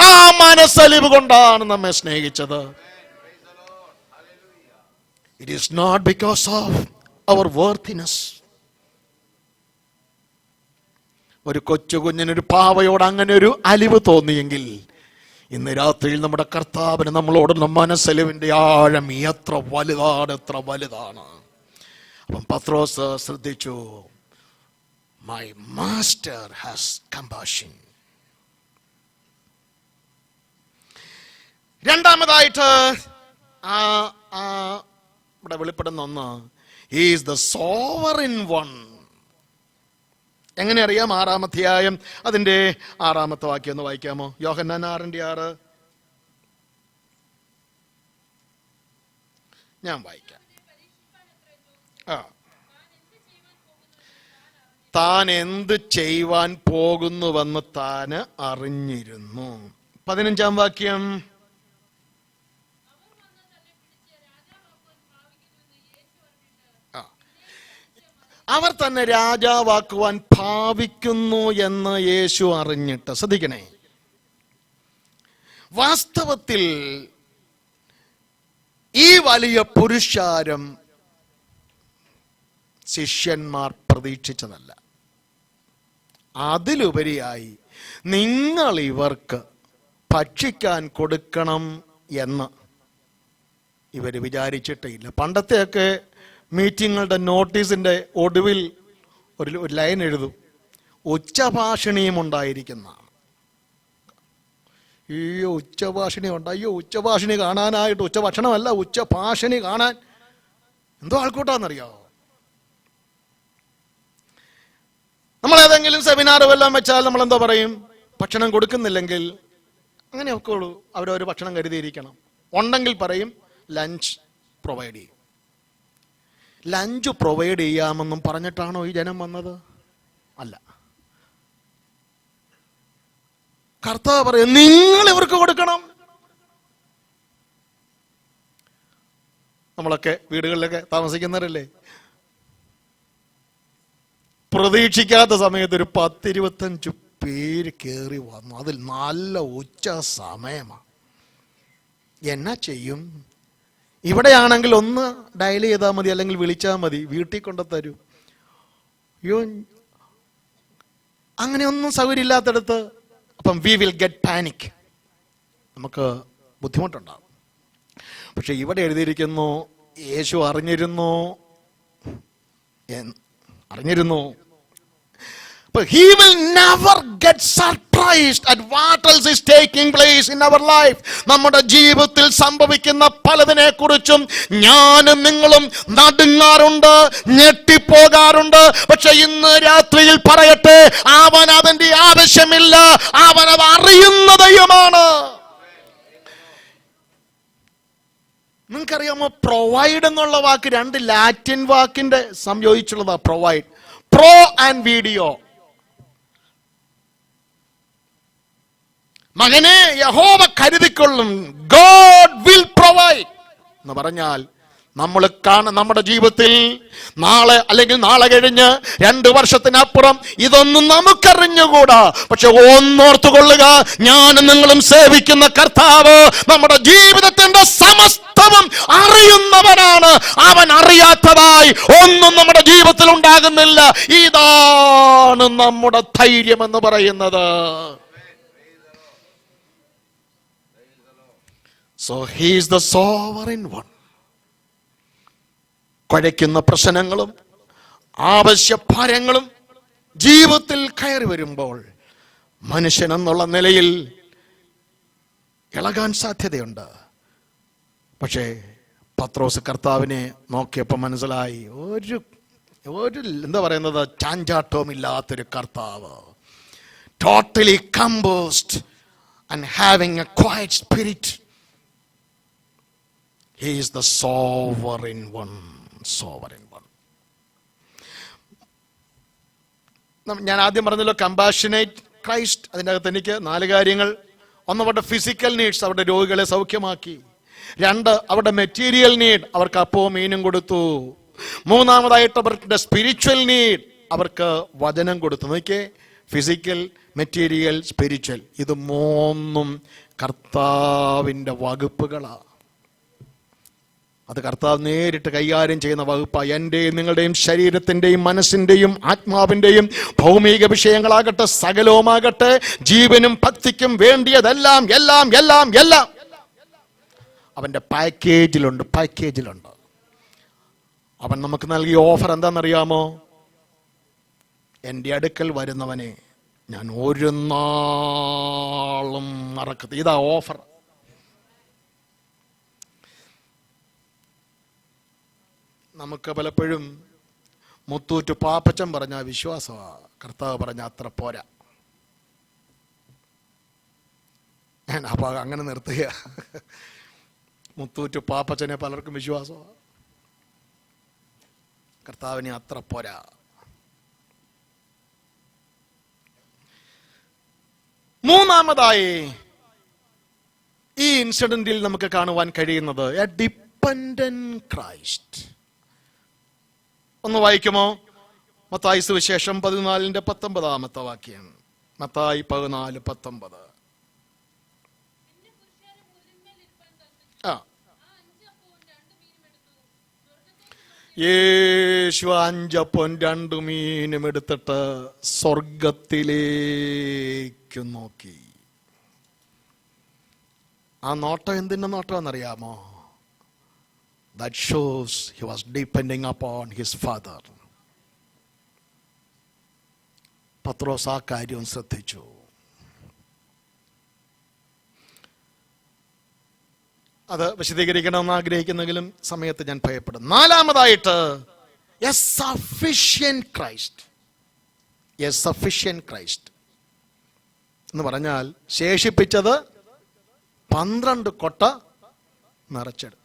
ആ മനസ്സലിവ് കൊണ്ടാണ് നമ്മെ സ്നേഹിച്ചത്. It is not because of our worthiness. ഒരു കൊച്ചു കുഞ്ഞിനൊരു പാവയോട് അങ്ങനെ ഒരു അലിവ് തോന്നിയെങ്കിൽ, ഇന്ന് രാത്രിയിൽ നമ്മുടെ കർത്താവിന് നമ്മളോടുള്ള മനസ്സലിവിന്റെ ആഴം എത്ര വലുതാണ്. അപ്പം പത്രോസ് ശ്രദ്ധിച്ചു, മൈ മാസ്റ്റർ ഹാസ് കമ്പാഷൻ. രണ്ടാമതായിട്ട് ഇവിടെ വെളിപ്പെടുന്ന ഒന്ന്, he is the sovereign one. എങ്ങനെ അറിയാം? 6-ാം അധ്യായം അതിന്റെ 6-ാമത്തെ വാക്യം ഒന്ന് വായിക്കാമോ? യോഹന്നാൻ 6:6. ഞാൻ വായിക്കാം. താൻ എന്ത് ചെയ്യുവാൻ പോകുന്നുവെന്ന് താൻ അറിഞ്ഞിരുന്നു. 15-ാം വാക്യം. അവർ തന്നെ രാജാവാക്കുവാൻ ഭാവിക്കുന്നു എന്ന് യേശു അറിഞ്ഞിട്ട്. ശ്രദ്ധിക്കണേ, വാസ്തവത്തിൽ ഈ വലിയ പുരുഷാരം ശിഷ്യന്മാർ പ്രതീക്ഷിച്ചതല്ല. അതിലുപരിയായി നിങ്ങൾ ഇവർക്ക് ഭക്ഷിക്കാൻ കൊടുക്കണം എന്ന് ഇവർ വിചാരിച്ചിട്ടേയില്ല. പണ്ടത്തെയൊക്കെ മീറ്റിങ്ങുകളുടെ നോട്ടീസിൻ്റെ ഒടുവിൽ ഒരു ലൈൻ എഴുതും, ഉച്ചഭാഷിണിയും ഉണ്ടായിരിക്കുന്നതാണ്. അയ്യോ ഉച്ചഭാഷിണി ഉണ്ട്, അയ്യോ ഉച്ചഭാഷിണി കാണാനായിട്ട്, ഉച്ചഭക്ഷണമല്ല ഉച്ചഭാഷിണി കാണാൻ എന്തോ ആൾക്കൂട്ടാന്നറിയാമോ? നമ്മൾ ഏതെങ്കിലും സെമിനാർ വല്ലതും വെച്ചാൽ നമ്മൾ എന്താ പറയും? ഭക്ഷണം കൊടുക്കുന്നില്ലെങ്കിൽ അങ്ങനെയൊക്കെ ഉള്ളൂ, അവരൊരു ഭക്ഷണം കരുതിയിരിക്കണം. ഉണ്ടെങ്കിൽ പറയും ലഞ്ച് പ്രൊവൈഡ് ചെയ്യും. ലഞ്ച് പ്രൊവൈഡ് ചെയ്യാമെന്നും പറഞ്ഞിട്ടാണോ ഈ ജനം വന്നത്? അല്ല. കർത്താവ് പറയും നിങ്ങൾ ഇവർക്ക് കൊടുക്കണം. നമ്മളൊക്കെ വീടുകളിലൊക്കെ താമസിക്കുന്നവരല്ലേ, പ്രതീക്ഷിക്കാത്ത സമയത്ത് ഒരു 10-25 പേര് കയറി വന്നു. അതിൽ നല്ല ഉച്ച സമയമാണ്. എന്നാ ചെയ്യും? ഇവിടെയാണെങ്കിൽ ഒന്ന് ഡയൽ ചെയ്താൽ മതി, അല്ലെങ്കിൽ വിളിച്ചാൽ മതി, വീട്ടിൽ കൊണ്ടുത്തരൂ. അയ്യോ അങ്ങനെയൊന്നും സൗകര്യമില്ലാത്തടത്ത് അപ്പം വി വിൽ ഗെറ്റ് പാനിക്, നമുക്ക് ബുദ്ധിമുട്ടുണ്ടാകും. പക്ഷെ ഇവിടെ എഴുതിയിരിക്കുന്നു യേശു അറിഞ്ഞിരുന്നു. But he will never get surprised at what else is taking place in our life. നമ്മുടെ ജീവിതത്തിൽ സംഭവിക്കുന്ന പലതിനെ കുറിച്ചും ഞാനും നിങ്ങളും നടുങ്ങാറുണ്ട്, ഞെട്ടിപ്പോകാറുണ്ട്. പക്ഷെ ഇന്ന് രാത്രിയിൽ പറയട്ടെ, അവൻ അതിന്റെ ആവശ്യമില്ല, അവൻ അത് അറിയുന്ന ദൈവമാണ്. നിങ്ങൾക്കറിയാമോ, പ്രൊവൈഡ് എന്നുള്ള വാക്ക് 2 ലാറ്റിൻ വാക്കിന്റെ സംയോജിച്ചുള്ളതാ. Provide, pro and video. മകനെ യഹോവ കരുതിക്കൊള്ളും, ഗോഡ് വിൽ പ്രൊവൈഡ് എന്ന് പറഞ്ഞാൽ നമ്മൾ നമ്മുടെ ജീവിതത്തിൽ നാളെ അല്ലെങ്കിൽ നാളെ കഴിഞ്ഞ് 2 വർഷത്തിനപ്പുറം ഇതൊന്നും നമുക്കറിഞ്ഞുകൂടാ. പക്ഷെ ഒന്നോർത്തുകൊള്ളുക, ഞാനും നിങ്ങളും സേവിക്കുന്ന കർത്താവ് നമ്മുടെ ജീവിതത്തിന്റെ സമസ്തവും അറിയുന്നവനാണ്. അവൻ അറിയാത്തതായി ഒന്നും നമ്മുടെ ജീവിതത്തിൽ ഉണ്ടാകുന്നില്ല. ഇതാണ് നമ്മുടെ ധൈര്യം എന്ന് പറയുന്നത്. So he is the sovereign one. കുഴയ്ക്കുന്ന പ്രശ്നങ്ങളും ആവശ്യഭാരങ്ങളും ജീവിതത്തിൽ കയറി വരുമ്പോൾ മനുഷ്യൻ എന്നുള്ള നിലയിൽ ഇളകാൻ സാധ്യതയുണ്ട്. പക്ഷേ പത്രോസ് കർത്താവിനെ നോക്കിയപ്പോൾ മനസ്സിലായി, ഒരു എന്താ പറയുന്നത്, ചാഞ്ചാട്ടവും ഇല്ലാത്തൊരു കർത്താവ്, totally composed and having A quiet spirit. He is the sovereign one. Sovereign one. ഞാൻ ആദ്യം പറഞ്ഞല്ലോ കമ്പാഷനേറ്റ് ക്രൈസ്റ്റ്. അതിൻ്റെ അകത്ത് എനിക്ക് 4 കാര്യങ്ങൾ. ഒന്ന്, അവരുടെ ഫിസിക്കൽ നീഡ്സ്, അവരുടെ രോഗികളെ സൗഖ്യമാക്കി. 2, അവരുടെ മെറ്റീരിയൽ നീഡ്, അവർക്ക് അപ്പവും മീനും കൊടുത്തു. 3, അവരുടെ സ്പിരിച്വൽ നീഡ്, അവർക്ക് വചനം കൊടുത്തു. നോക്കിയേ, ഫിസിക്കൽ, മെറ്റീരിയൽ, സ്പിരിച്വൽ, ഇത് 3 കർത്താവിൻ്റെ വകുപ്പുകളാണ്. അത് കർത്താവ് നേരിട്ട് കൈകാര്യം ചെയ്യുന്ന വകുപ്പാണ്. എൻ്റെയും നിങ്ങളുടെയും ശരീരത്തിൻ്റെയും മനസ്സിൻ്റെയും ആത്മാവിൻ്റെയും ഭൗമിക വിഷയങ്ങളാകട്ടെ, സകലവുമാകട്ടെ, ജീവനും ഭക്തിക്കും വേണ്ടിയതെല്ലാം എല്ലാം എല്ലാം എല്ലാം അവൻ്റെ പാക്കേജിലുണ്ട്. അവൻ നമുക്ക് നൽകിയ ഓഫർ എന്താണെന്നറിയാമോ? എൻ്റെ അടുക്കൽ വരുന്നവനെ ഞാൻ ഒരു നാളും മറക്കത്തില്ല. ഇതാ ഓഫർ. നമുക്ക് പലപ്പോഴും മുത്തൂറ്റ് പാപ്പച്ചൻ പറഞ്ഞ വിശ്വാസമാണ്, കർത്താവ് പറഞ്ഞ അത്ര പോരാ. അപ്പൊ അങ്ങനെ നിർത്തുക. മുത്തൂറ്റ് പാപ്പച്ചനെ പലർക്കും വിശ്വാസമാണ്, കർത്താവിനെ അത്ര പോരാ. മൂന്നാമതായി ഈ ഇൻസിഡന്റിൽ നമുക്ക് കാണുവാൻ കഴിയുന്നത് എ ഡിപ്പെൻഡന്റ് ക്രൈസ്റ്റ്. ഒന്ന് വായിക്കുമോ? മത്തായി സുവിശേഷം 14:19 വാക്യം. മത്തായി 14:19. യേശു 5 അപ്പവും 2 മീനും എടുത്തിട്ട് സ്വർഗത്തിലേക്ക് നോക്കി. ആ നോട്ടം എന്തിന്റെ നോട്ടമെന്നറിയാമോ? That shows he was depending upon his father. പത്രോസ് ആ കാര്യം ശ്രദ്ധിച്ചു. അത് വിശദീകരിക്കണമെന്ന് ആഗ്രഹിക്കുന്നെങ്കിലും സമയത്ത് ഞാൻ ഭയപ്പെടും. 4-മതായിട്ട് a sufficient Christ. A sufficient Christ എന്ന് പറഞ്ഞാൽ ശേഷിപ്പിച്ചത് 12 കൊട്ട നിറച്ചെടുത്തു.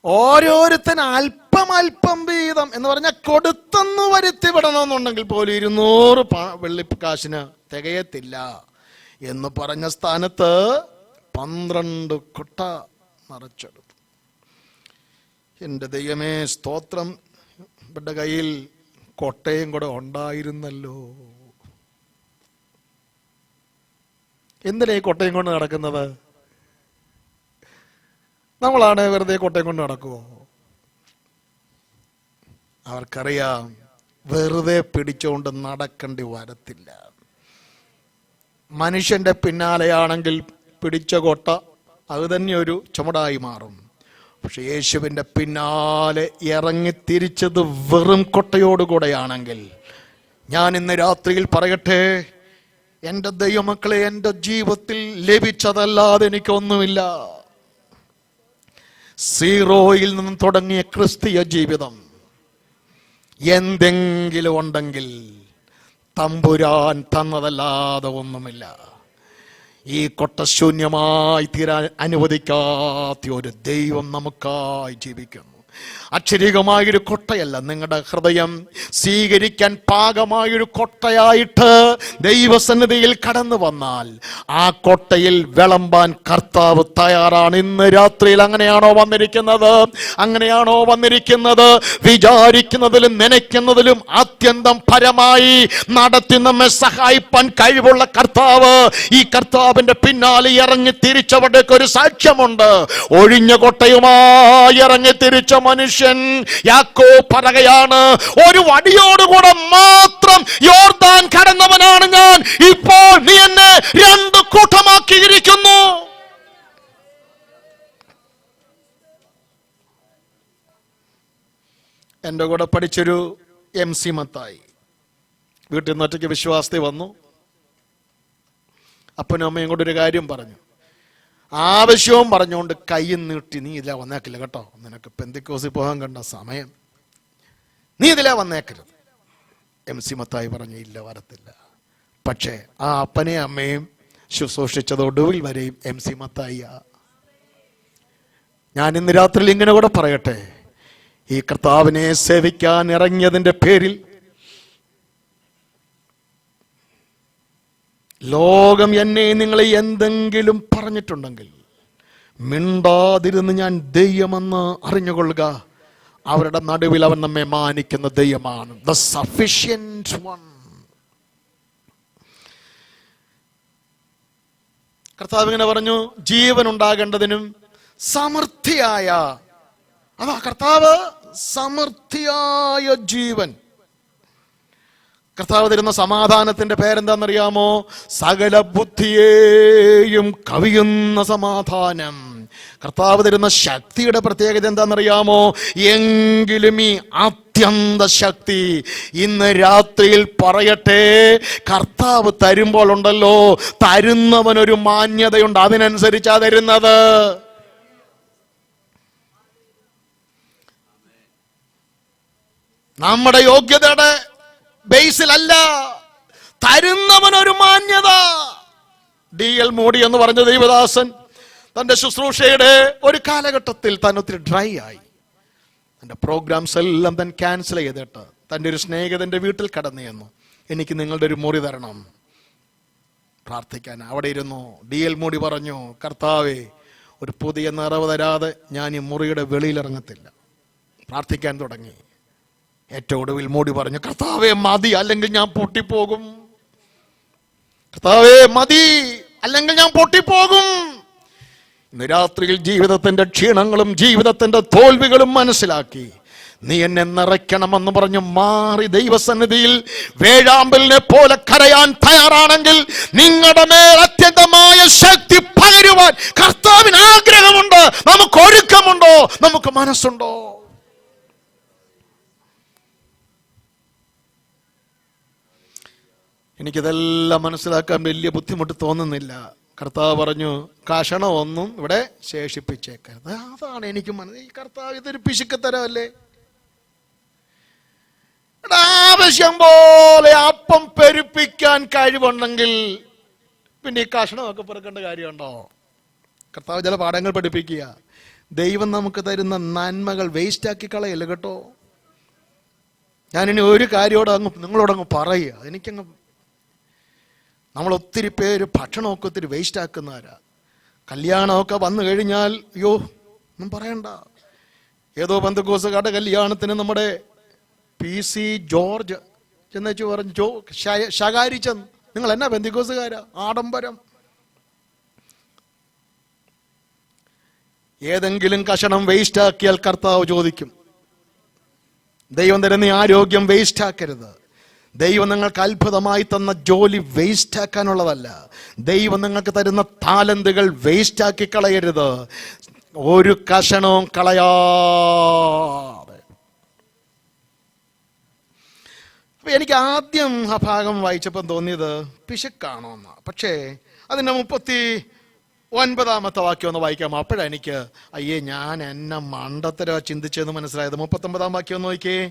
ഓരോരുത്തന് അല്പം വീതം എന്ന് പറഞ്ഞാൽ കൊടുത്തെന്ന് വരുത്തി വിടണമെന്നുണ്ടെങ്കിൽ പോലും 200 വെള്ളിക്കാശിന് തികയത്തില്ല എന്ന് പറഞ്ഞ സ്ഥാനത്ത് 12 കൊട്ട നിറച്ചെടുത്തു. എൻ്റെ ദൈവമേ സ്തോത്രം. ഇവരുടെ കയ്യിൽ കൊട്ടയും കൂടെ ഉണ്ടായിരുന്നല്ലോ. എന്തിനാ ഈ കൊട്ടയും കൊണ്ട് നടക്കുന്നത്? നമ്മളാണ് വെറുതെ കൊട്ടയും കൊണ്ട് നടക്കുമോ? അവർക്കറിയാം വെറുതെ പിടിച്ചുകൊണ്ട് നടക്കേണ്ടി വരത്തില്ല. മനുഷ്യന്റെ പിന്നാലെയാണെങ്കിൽ പിടിച്ച കൊട്ട അത് തന്നെ ഒരു ചുമടായി മാറും. പക്ഷെ യേശുവിൻ്റെ പിന്നാലെ ഇറങ്ങി തിരിച്ചത് വെറും കൊട്ടയോടുകൂടെയാണെങ്കിൽ, ഞാൻ ഇന്ന് രാത്രിയിൽ പറയട്ടെ, എൻ്റെ ദൈവമക്കളെ, എൻ്റെ ജീവിതത്തിൽ ലഭിച്ചതല്ലാതെ എനിക്കൊന്നുമില്ല. സീറോയിൽ നിന്നും തുടങ്ങിയ ക്രിസ്തീയ ജീവിതം എന്തെങ്കിലും ഉണ്ടെങ്കിൽ തമ്പുരാൻ തന്നതല്ലാതെ ഒന്നുമില്ല. ഈ കൊട്ട ശൂന്യമായി തീരാൻ അനുവദിക്കാത്ത ഒരു ദൈവം നമുക്കായി ജീവിക്കുന്നു. അക്ഷരികമായൊരു കൊട്ടയല്ല, നിങ്ങളുടെ ഹൃദയം സ്വീകരിക്കാൻ പാകമായൊരു കൊട്ടയായിട്ട് ദൈവസന്നിധിയിൽ കടന്നു വന്നാൽ ആ കൊട്ടയിൽ വിളമ്പാൻ കർത്താവ് തയ്യാറാണ്. ഇന്ന് രാത്രിയിൽ അങ്ങനെയാണോ വന്നിരിക്കുന്നത്? അങ്ങനെയാണോ വന്നിരിക്കുന്നത്? വിചാരിക്കുന്നതിലും നനയ്ക്കുന്നതിലും അത്യന്തം പരമായി നടത്തി നമ്മെ സഹായിപ്പാൻ കഴിവുള്ള കർത്താവ്, ഈ കർത്താവിന്റെ പിന്നാലെ ഇറങ്ങി തിരിച്ചവരുടെയൊക്കെ ഒരു സാക്ഷ്യമുണ്ട്. ഒഴിഞ്ഞ കൊട്ടയുമായി ഇറങ്ങി തിരിച്ച മനുഷ്യൻ യാക്കോബ് പറയുകയാണ്, ഒരു വടിയോടുകൂടെ മാത്രം യോർദാൻ കടന്നവനാണ് ഞാൻ, ഇപ്പോൾ നീ എന്നെ 2 കൂട്ടമാക്കിയിരിക്കുന്നു. എൻ്റെ കൂടെ പഠിച്ചൊരു MC മത്തായി വീട്ടിൽ നിന്ന് ഒറ്റയ്ക്ക് വിശ്വാസത്തിൽ വന്നു. അപ്പനും അമ്മയും കൂടെ ഒരു കാര്യം പറഞ്ഞു. ആവശ്യവും പറഞ്ഞുകൊണ്ട് കൈ നീട്ടി, നീ ഇതിലാ വന്നേക്കില്ല കേട്ടോ, നിനക്ക് പെന്തിക്കോസിൽ പോകാൻ കണ്ട സമയം, നീ ഇതിലാ വന്നേക്കരുത്. MC മത്തായി പറഞ്ഞു, ഇല്ല, വരത്തില്ല. പക്ഷേ ആ അപ്പനെയും അമ്മയും ശുശ്രൂഷിച്ചത് ഒടുവിൽ വരെയും MC മത്തായി. ഞാൻ ഇന്ന് രാത്രിയിൽ ഇങ്ങനെ കൂടെ പറയട്ടെ, ഈ കർത്താവിനെ സേവിക്കാൻ ഇറങ്ങിയതിൻ്റെ പേരിൽ ലോകം എന്നെ നിങ്ങളെ എന്തെങ്കിലും പറഞ്ഞിട്ടുണ്ടെങ്കിൽ മിണ്ടാതിരുന്ന് ഞാൻ ദൈവമെന്ന് അറിഞ്ഞുകൊള്ളുക. അവരുടെ നടുവിൽ അവൻ നമ്മെ മാനിക്കുന്ന ദൈവമാണ്. The sufficient one. കർത്താവ് ഇങ്ങനെ പറഞ്ഞു, ജീവൻ ഉണ്ടാകേണ്ടതിനും സമൃദ്ധിയായ, അതാ കർത്താവ് സമൃദ്ധിയായ ജീവൻ. കർത്താവ് തരുന്ന സമാധാനത്തിന്റെ പേരെന്താണെന്നറിയാമോ? സകല ബുദ്ധിയെയും കവിയുന്ന സമാധാനം. കർത്താവ് തരുന്ന ശക്തിയുടെ പ്രത്യേകത എന്താണെന്നറിയാമോ? എങ്കിലും ഈ അത്യന്ത ശക്തി, ഇന്ന് രാത്രിയിൽ പറയട്ടെ, കർത്താവ് തരുമ്പോൾ ഉണ്ടല്ലോ, തരുന്നവനൊരു മാന്യതയുണ്ട്, അതിനനുസരിച്ചാ തരുന്നത്. നമ്മുടെ യോഗ്യതയുടെ ബേസിലല്ല, തരുന്നവനൊരു മാന്യത. D.L. മൂഡി എന്ന് പറഞ്ഞ ദൈവദാസൻ തന്റെ ശുശ്രൂഷയുടെ ഒരു കാലഘട്ടത്തിൽ താൻ ഒത്തിരി ഡ്രൈ ആയി. തന്റെ പ്രോഗ്രാംസ് എല്ലാം താൻ ക്യാൻസൽ ചെയ്തിട്ട് തൻ്റെ ഒരു സ്നേഹിതന്റെ വീട്ടിൽ കടന്നു ചെന്നു. എനിക്ക് നിങ്ങളുടെ ഒരു മുറി തരണം പ്രാർത്ഥിക്കാൻ. അവിടെ ഇരുന്നു. D.L. മൂഡി പറഞ്ഞു, കർത്താവേ, ഒരു പുതിയ നിറവ് തരാതെ ഞാൻ ഈ മുറിയുടെ വെളിയിലിറങ്ങത്തില്ല. പ്രാർത്ഥിക്കാൻ തുടങ്ങി. ഏറ്റവും ഒടുവിൽ മൂടി പറഞ്ഞു, കർത്താവേ മതി, അല്ലെങ്കിൽ ഞാൻ പൊട്ടിപ്പോകും. കർത്താവേ മതി, അല്ലെങ്കിൽ ഞാൻ പൊട്ടിപ്പോകും. ഇന്ന് രാത്രിയിൽ ജീവിതത്തിന്റെ ക്ഷീണങ്ങളും ജീവിതത്തിന്റെ തോൽവികളും മനസ്സിലാക്കി നീ എന്നെ നിറയ്ക്കണമെന്ന് പറഞ്ഞു മാറി ദൈവസന്നിധിയിൽ വേഴാമ്പലിനെ പോലെ കരയാൻ തയ്യാറാണെങ്കിൽ നിങ്ങളുടെ മേൽ അത്യന്തമായ ശക്തി പകരുവാൻ കർത്താവിന് ആഗ്രഹമുണ്ട്. നമുക്ക് ഒരുക്കമുണ്ടോ? നമുക്ക് മനസ്സുണ്ടോ? എനിക്കിതെല്ലാം മനസ്സിലാക്കാൻ വലിയ ബുദ്ധിമുട്ട് തോന്നുന്നില്ല. കർത്താവ് പറഞ്ഞു, കഷണമൊന്നും ഇവിടെ ശേഷിപ്പിച്ചേക്കരുത്. അതാണ് എനിക്ക് ഈ കർത്താവ് ഇതൊരു പിശുക്കത്തരമല്ലേ? ആവശ്യം പോലെ അപ്പം പെരുപ്പിക്കാൻ കഴിവുണ്ടെങ്കിൽ പിന്നെ ഈ കഷണമൊക്കെ പെറുക്കേണ്ട കാര്യമുണ്ടോ? കർത്താവ് ചില പാഠങ്ങൾ പഠിപ്പിക്കുക. ദൈവം നമുക്ക് തരുന്ന നന്മകൾ വേസ്റ്റാക്കി കളയല്ല കേട്ടോ. ഞാനിനി ഒരു കാര്യമോട് നിങ്ങളോടങ്ങ് പറയുക. എനിക്കങ്ങ് നമ്മൾ ഒത്തിരി പേര് ഭക്ഷണമൊക്കെ ഒത്തിരി വേസ്റ്റ് ആക്കുന്നവരാ. കല്യാണമൊക്കെ വന്നു കഴിഞ്ഞാൽ അയ്യോ ഒന്നും പറയണ്ട. ഏതോ പെന്തക്കോസ്തുകാരുടെ കല്യാണത്തിന് നമ്മുടെ PC ജോർജ് ചെന്നു പറഞ്ഞു, ശകാരിച്ചെന്ന്, നിങ്ങൾ എന്നാ പെന്തക്കോസ്തുകാരാ, ആഡംബരം. ഏതെങ്കിലും കഷണം വേസ്റ്റ് ആക്കിയാൽ കർത്താവ് ചോദിക്കും. ദൈവം തരുന്ന ആരോഗ്യം വേസ്റ്റ് ആക്കരുത്. ദൈവം നിങ്ങൾക്ക് അത്ഭുതമായി തന്ന ജോലി വേസ്റ്റ് ആക്കാനുള്ളതല്ല. ദൈവം നിങ്ങൾക്ക് തരുന്ന ടാലന്റുകൾ വേസ്റ്റ് ആക്കി കളയരുത്. ഒരു കഷണവും കളയാതെ. അപ്പൊ എനിക്ക് ആദ്യം ആ ഭാഗം വായിച്ചപ്പം തോന്നിയത് പിശുക്കാണോ എന്നാ. പക്ഷേ അതിന്റെ 39 വാക്യം ഒന്ന് വായിക്കാം. അപ്പോഴെനിക്ക് അയ്യേ ഞാൻ എന്നെ മണ്ടത്തര ചിന്തിച്ചെന്ന് മനസ്സിലായത്. 39 വാക്യം ഒന്ന് നോക്കിയേ.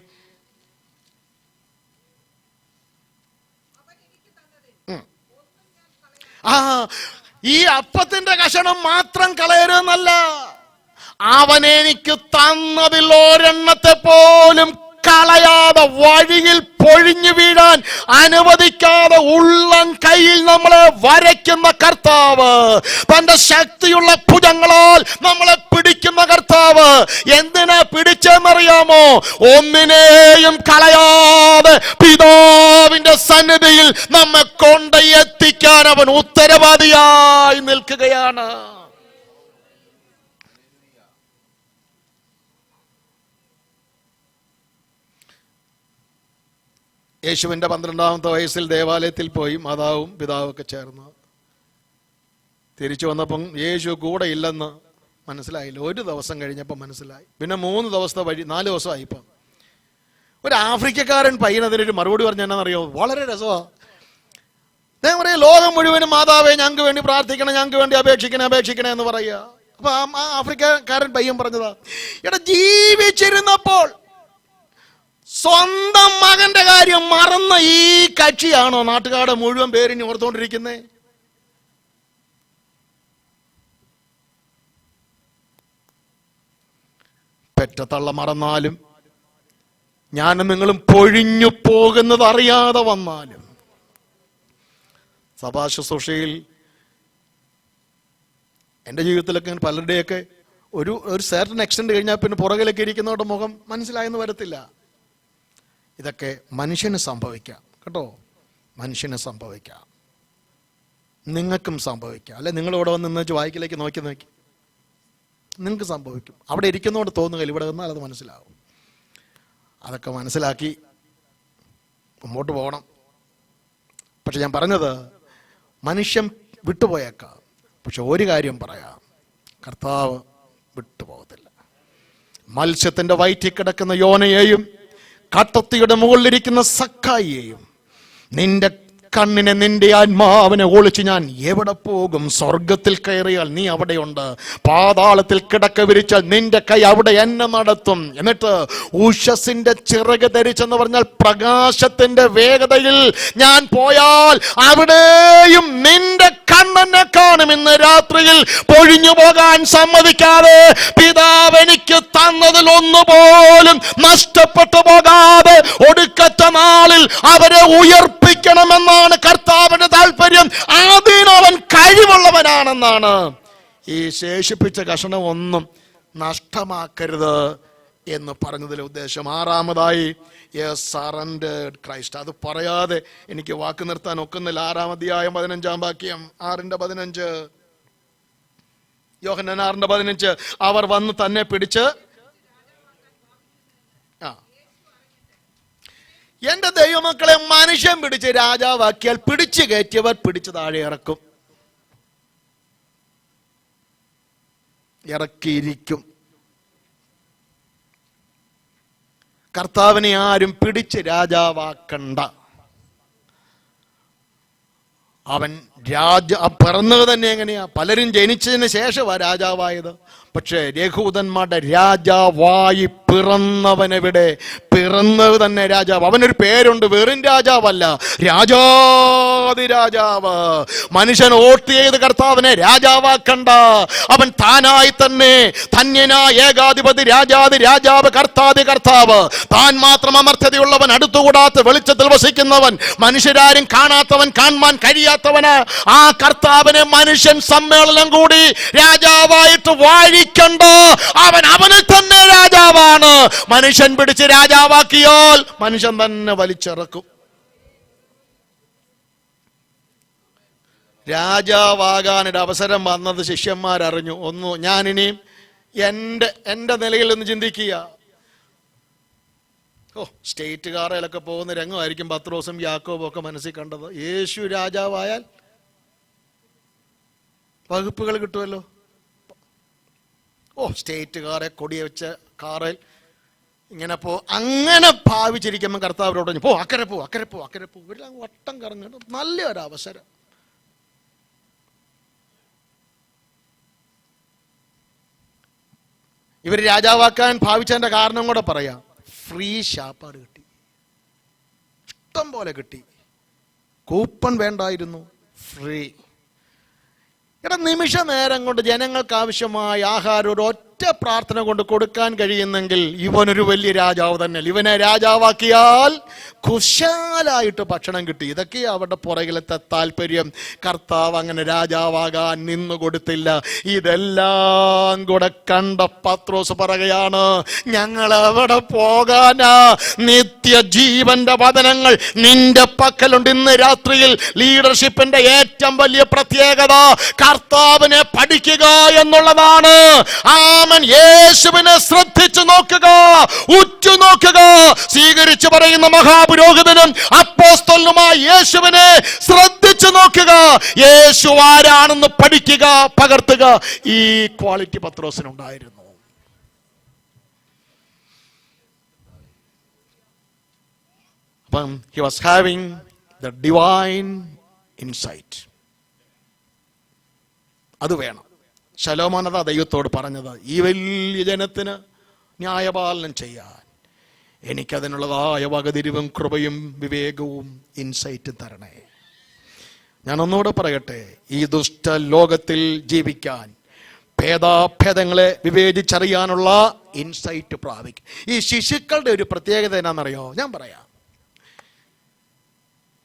ഈ അപ്പത്തിന്റെ കഷണം മാത്രം കളയരുതെന്നല്ല, അവൻ എനിക്ക് തന്നതിൽ ഒരെണ്ണത്തെ പോലും കളയാതെ വഴിയിൽ പൊഴിഞ്ഞു വീഴാൻ അനുവദിക്കാതെ ഉള്ളം കയ്യിൽ നമ്മളെ വരയ്ക്കുന്ന കർത്താവ്, തന്റെ ശക്തിയുള്ള ഭുജങ്ങളാൽ നമ്മളെ പിടിക്കുന്ന കർത്താവ്. എന്തിനാ പിടിച്ചെന്നറിയാമോ? ഒന്നിനെയും കളയാതെ പിതാവിന്റെ സന്നിധിയിൽ നമ്മെ കൊണ്ടെത്തിക്കാൻ അവൻ ഉത്തരവാദിയായി നിൽക്കുകയാണ്. യേശുവിൻ്റെ 12-ാമത്തെ വയസ്സിൽ ദേവാലയത്തിൽ പോയി മാതാവും പിതാവും ഒക്കെ ചേർന്ന് തിരിച്ചു വന്നപ്പം യേശു കൂടെ ഇല്ലെന്ന് മനസ്സിലായില്ല. ഒരു ദിവസം കഴിഞ്ഞപ്പോൾ മനസ്സിലായി. പിന്നെ 3 ദിവസത്തെ വഴി, 4 ദിവസമായി. ഇപ്പം ഒരു ആഫ്രിക്കക്കാരൻ പയ്യനതിനൊരു മറുപടി പറഞ്ഞ എന്നാണെന്നറിയോ? വളരെ രസമാണ്. ഞാൻ പറയാം, ലോകം മുഴുവനും മാതാവേ ഞങ്ങൾക്ക് വേണ്ടി പ്രാർത്ഥിക്കണം, ഞങ്ങൾക്ക് വേണ്ടി അപേക്ഷിക്കണേ എന്ന് പറയുക. അപ്പൊ ആ ആഫ്രിക്കക്കാരൻ പയ്യൻ പറഞ്ഞതാ, എടാ ജീവിച്ചിരുന്നപ്പോൾ സ്വന്തം മകന്റെ കാര്യം മറന്ന ഈ കക്ഷിയാണോ നാട്ടുകാരുടെ മുഴുവൻ പേരിന് ഓർത്തുകൊണ്ടിരിക്കുന്നേ? പെറ്റ തള്ള മറന്നാലും ഞാനും നിങ്ങളും പൊഴിഞ്ഞു പോകുന്നത് അറിയാതെ വന്നാലും സഭാ ശുശ്രൂഷയിൽ എൻ്റെ ജീവിതത്തിലൊക്കെ പലരുടെയൊക്കെ ഒരു സർട്ടൻ എക്സ്റ്റെൻഡ് കഴിഞ്ഞാൽ പിന്നെ പുറകിലൊക്കെ ഇരിക്കുന്നവരുടെ മുഖം മനസ്സിലായെന്ന് വരത്തില്ല. ഇതൊക്കെ മനുഷ്യന് സംഭവിക്കാം കേട്ടോ, മനുഷ്യന് സംഭവിക്കാം, നിങ്ങൾക്കും സംഭവിക്കാം. അല്ലെ നിങ്ങളിവിടെ വന്ന് നിന്ന് വായിക്കിലേക്ക് നോക്കി നിങ്ങൾക്ക് സംഭവിക്കും. അവിടെ ഇരിക്കുന്നതുകൊണ്ട് തോന്നുകയില്ല, ഇവിടെ വന്നാൽ അത് മനസ്സിലാവും. അതൊക്കെ മനസ്സിലാക്കി മുമ്പോട്ട് പോകണം. പക്ഷെ ഞാൻ പറഞ്ഞത്, മനുഷ്യൻ വിട്ടുപോയേക്കാം, പക്ഷെ ഒരു കാര്യം പറയാം, കർത്താവ് വിട്ടുപോകത്തില്ല. മത്സ്യത്തിന്റെ വയറ്റിൽ കിടക്കുന്ന യോനയെയും കട്ടത്തിയുടെ മുകളിലിരിക്കുന്ന സക്കായിയെയും നിന്റെ കണ്ണിനെ നിന്റെ ആത്മാവിനെ ഒളിച്ച് ഞാൻ എവിടെ പോകും? സ്വർഗത്തിൽ കയറിയാൽ നീ അവിടെയുണ്ട്, പാതാളത്തിൽ കിടക്ക വിരിച്ചാൽ നിന്റെ കൈ അവിടെ എന്നെ നടത്തും. എന്നിട്ട് ഉഷസിന്റെ ചിറക് ധരിച്ചെന്ന് പറഞ്ഞാൽ പ്രകാശത്തിന്റെ വേഗതയിൽ ഞാൻ പോയാൽ അവിടെയും നിന്റെ കണ്ണെന്നെ കാണും. ഇന്ന് രാത്രിയിൽ പൊഴിഞ്ഞു പോകാൻ സമ്മതിക്കാതെ പിതാവ് എനിക്ക് തന്നതിൽ ഒന്നുപോലും നഷ്ടപ്പെട്ടു പോകാതെ ഒടുക്കത്തെ നാളിൽ അവരെ ഉയർപ്പിക്കണമെന്നാണ് കർത്താവിന്റെ താല്പര്യം. അതിനവൻ കഴിവുള്ളവനാണെന്നാണ്. ഈ ശേഷിപ്പിച്ച കഷണം ഒന്നും നഷ്ടമാക്കരുത് എന്ന് പറഞ്ഞതിലെ ഉദ്ദേശം. 6-ാമതായി സറണ്ടേർഡ് ക്രൈസ്റ്റ്. അത് പറയാതെ എനിക്ക് വാക്ക് നിർത്താൻ ഒക്കുന്നില്ല. 6-ാം അധ്യായം 15-ാം വാക്യം, 6:15, യോഹന്നാൻ 6:15, അവർ വന്ന് തന്നെ പിടിച്ച് എന്റെ ദൈവമക്കളെ, മനുഷ്യൻ പിടിച്ച് രാജാവാക്കിയാൽ പിടിച്ചു കയറ്റിയവർ പിടിച്ച് താഴെ ഇറക്കിയിരിക്കും. കർത്താവിനെ ആരും പിടിച്ച് രാജാവാക്കണ്ട. അവൻ പിറന്നത് തന്നെ എങ്ങനെയാ? പലരും ജനിച്ചതിന് ശേഷമാണ് രാജാവായത്. പക്ഷേ യഹൂദന്മാരുടെ രാജാവായി പിറന്നവനെവിടെ? പിറന്നത് തന്നെ രാജാവ്. അവനൊരു പേരുണ്ട്, വെറും രാജാവല്ല, രാജാതിരാജാവ്. മനുഷ്യൻ വോട്ട് ചെയ്ത് കർത്താവിനെ രാജാവാക്കണ്ട. അവൻ താനായി തന്നെ ധന്യനായ ഏകാധിപതി, രാജാവ്, കർത്താവ്. താൻ മാത്രം അമർത്യതയുള്ളവൻ, അടുത്തുകൂടാത്ത വെളിച്ചത്തിൽ വസിക്കുന്നവൻ, മനുഷ്യരാരും കാണാത്തവൻ, കാണാൻ കഴിയാത്തവന് ആ കർത്താവിനെ മനുഷ്യൻ സമ്മേളനം കൂടി രാജാവായിട്ട് വാഴിക്കണ്ട. അവനിൽ തന്നെ രാജാവാണ്. മനുഷ്യൻ പിടിച്ച് രാജാവാക്കിയാൽ മനുഷ്യൻ തന്നെ വലിച്ചിറക്കും. രാജാവാകാനൊരു അവസരം വന്നത് ശിഷ്യന്മാരറിഞ്ഞു. ഞാനിനിയും എൻ്റെ നിലയിൽ ഒന്ന് ചിന്തിക്കുക. സ്റ്റേറ്റ് കാറയിലൊക്കെ പോകുന്ന രംഗമായിരിക്കും പത്രോസും യാക്കോബും ഒക്കെ മനസ്സിൽ കണ്ടത്. യേശു രാജാവായാൽ വകുപ്പുകൾ കിട്ടുമല്ലോ. സ്റ്റേറ്റ് കാറെ കൊടിയ വെച്ച കാറിൽ ഇങ്ങനെ അങ്ങനെ ഭാവിച്ചിരിക്കുമ്പോൾ കർത്താവിനോട് അക്കരെ പോ എല്ലാം വട്ടം കറങ്ങുന്നു. നല്ലൊരു അവസരം. ഇവർ രാജാവാക്കാൻ ഭാവിച്ചതിന്റെ കാരണം കൂടെ പറയാം. ഫ്രീ ശാപ്പാട് കിട്ടി, ഇഷ്ടം പോലെ കിട്ടി. കൂപ്പൺ വേണ്ടായിരുന്നു, ഫ്രീ. നിമിഷ നേരം കൊണ്ട് ജനങ്ങൾക്ക് ആവശ്യമായ ആഹാരം ഒരു ഒറ്റ പ്രാർത്ഥന കൊണ്ട് കൊടുക്കാൻ കഴിയുന്നെങ്കിൽ ഇവനൊരു വലിയ രാജാവ് തന്നെ. ഇവനെ രാജാവാക്കിയാൽ കുശാലായിട്ട് ഭക്ഷണം കിട്ടി. ഇതൊക്കെയാണ് അവരുടെ പുറകിലത്തെ താല്പര്യം. കർത്താവ് അങ്ങനെ രാജാവാകാൻ നിന്നു കൊടുത്തില്ല. ഇതെല്ലാം കൂടെ കണ്ട പത്രോസ് പറയുകയാണ്, ഞങ്ങൾ എവിടെ പോകാനാ? നിത്യജീവന്റെ വചനങ്ങൾ നിന്റെ പക്കലുണ്ട്. ഇന്ന് രാത്രിയിൽ ലീഡർഷിപ്പിന്റെ ഏറ്റവും വലിയ പ്രത്യേകത കർത്താവിനെ പഠിക്കുക എന്നുള്ളതാണ്. ആമൻ. യേശുവിനെ ശ്രദ്ധിച്ചു നോക്കുക, ഉറ്റുനോക്കുക. സ്വീകരിച്ചു പറയുന്ന മഹാപുരോഹിതനും അപ്പോസ്തലനുമായ യേശുവിനെ ശ്രദ്ധിച്ചു നോക്കുക. യേശു ആരാണെന്ന് പഠിക്കുക, പകർത്തുക. ഈ ക്വാളിറ്റി പത്രോസിനുണ്ടായിരുന്നു. അപ്പം he was having the divine insight. അത് വേണം. ശലോമോനത ദൈവത്തോട് പറഞ്ഞത്, ഈ വലിയ ജനത്തിന് ന്യായപാലനം ചെയ്യാൻ എനിക്കതിനുള്ളതായ വകതിരിവും കൃപയും വിവേകവും ഇൻസൈറ്റും തരണേ. ഞാൻ ഒന്നുകൂടെ പറയട്ടെ, ഈ ദുഷ്ട ലോകത്തിൽ ജീവിക്കാൻ ഭേദാഭേദങ്ങളെ വിവേചിച്ചറിയാനുള്ള ഇൻസൈറ്റ് പ്രാപിക്കും. ഈ ശിശുക്കളുടെ ഒരു പ്രത്യേകത എന്നാണെന്നറിയോ? ഞാൻ പറയാം.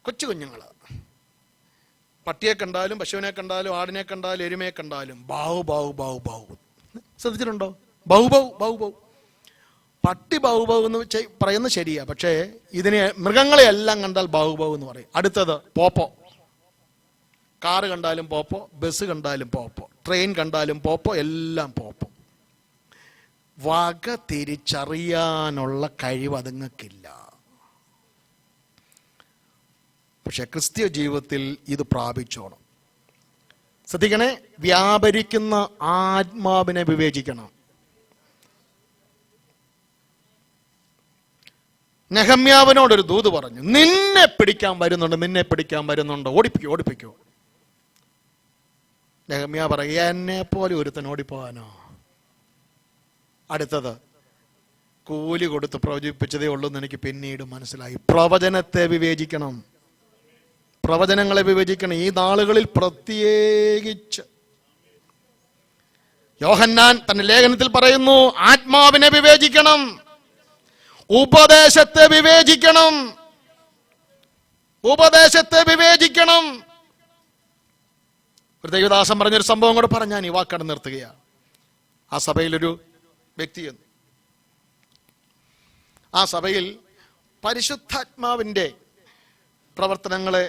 കൊച്ചു കുഞ്ഞുങ്ങള് പട്ടിയെ കണ്ടാലും, പശുവിനെ കണ്ടാലും, ആടിനെ കണ്ടാലും, എരുമയെ കണ്ടാലും ബാഹു ബാഹു ബാഹു ബാഹു. ശ്രദ്ധിച്ചിട്ടുണ്ടോ? ബഹു ബഹു ബഹു ബഹു. പട്ടി ബഹു ബഹു എന്ന് പറയുന്നത് ശരിയാ, പക്ഷേ ഇതിനെ മൃഗങ്ങളെ എല്ലാം കണ്ടാൽ ബഹു ബഹു എന്ന് പറയും. അടുത്തത് പോപ്പോ. കാറ് കണ്ടാലും പോപ്പോ, ബസ് കണ്ടാലും പോപ്പോ, ട്രെയിൻ കണ്ടാലും പോപ്പോ, എല്ലാം പോപ്പോ. വക തിരിച്ചറിയാനുള്ള കഴിവ് അതുങ്ങൾക്കില്ല. പക്ഷെ ക്രിസ്തീയ ജീവിതത്തിൽ ഇത് പ്രാപിച്ചോണം. ശ്രദ്ധിക്കണേ, വ്യാപരിക്കുന്ന ആത്മാവിനെ വിവേചിക്കണം. നെഹമ്യാവിനോടൊരു ദൂത് പറഞ്ഞു, നിന്നെ പിടിക്കാൻ വരുന്നുണ്ട്, ഓടിപ്പിക്കോ. നെഹമ്യാ പറയുക, എന്നെ പോലെ ഒരുത്തൻ ഓടിപ്പോകാനോ? അടുത്തത്, കൂലി കൊടുത്ത് പ്രവചിപ്പിച്ചതേ ഉള്ളൂ എന്ന് എനിക്ക് പിന്നീട് മനസ്സിലായി. പ്രവചനത്തെ വിവേചിക്കണം, പ്രവചനങ്ങളെ വിവേചിക്കണം. ഈ നാളുകളിൽ പ്രത്യേകിച്ച് യോഹന്നാൻ തന്റെ ലേഖനത്തിൽ പറയുന്നു, ആത്മാവിനെ വിവേചിക്കണം, ഉപദേശത്തെ വിവേചിക്കണം. ഒരു ദൈവദാസൻ പറഞ്ഞൊരു സംഭവം കൂടെ പറഞ്ഞാൽ ഈ വാക്കട നിർത്തുകയാണ്. ആ സഭയിലൊരു വ്യക്തിയെന്ന്, ആ സഭയിൽ പരിശുദ്ധാത്മാവിന്റെ പ്രവർത്തനങ്ങളെ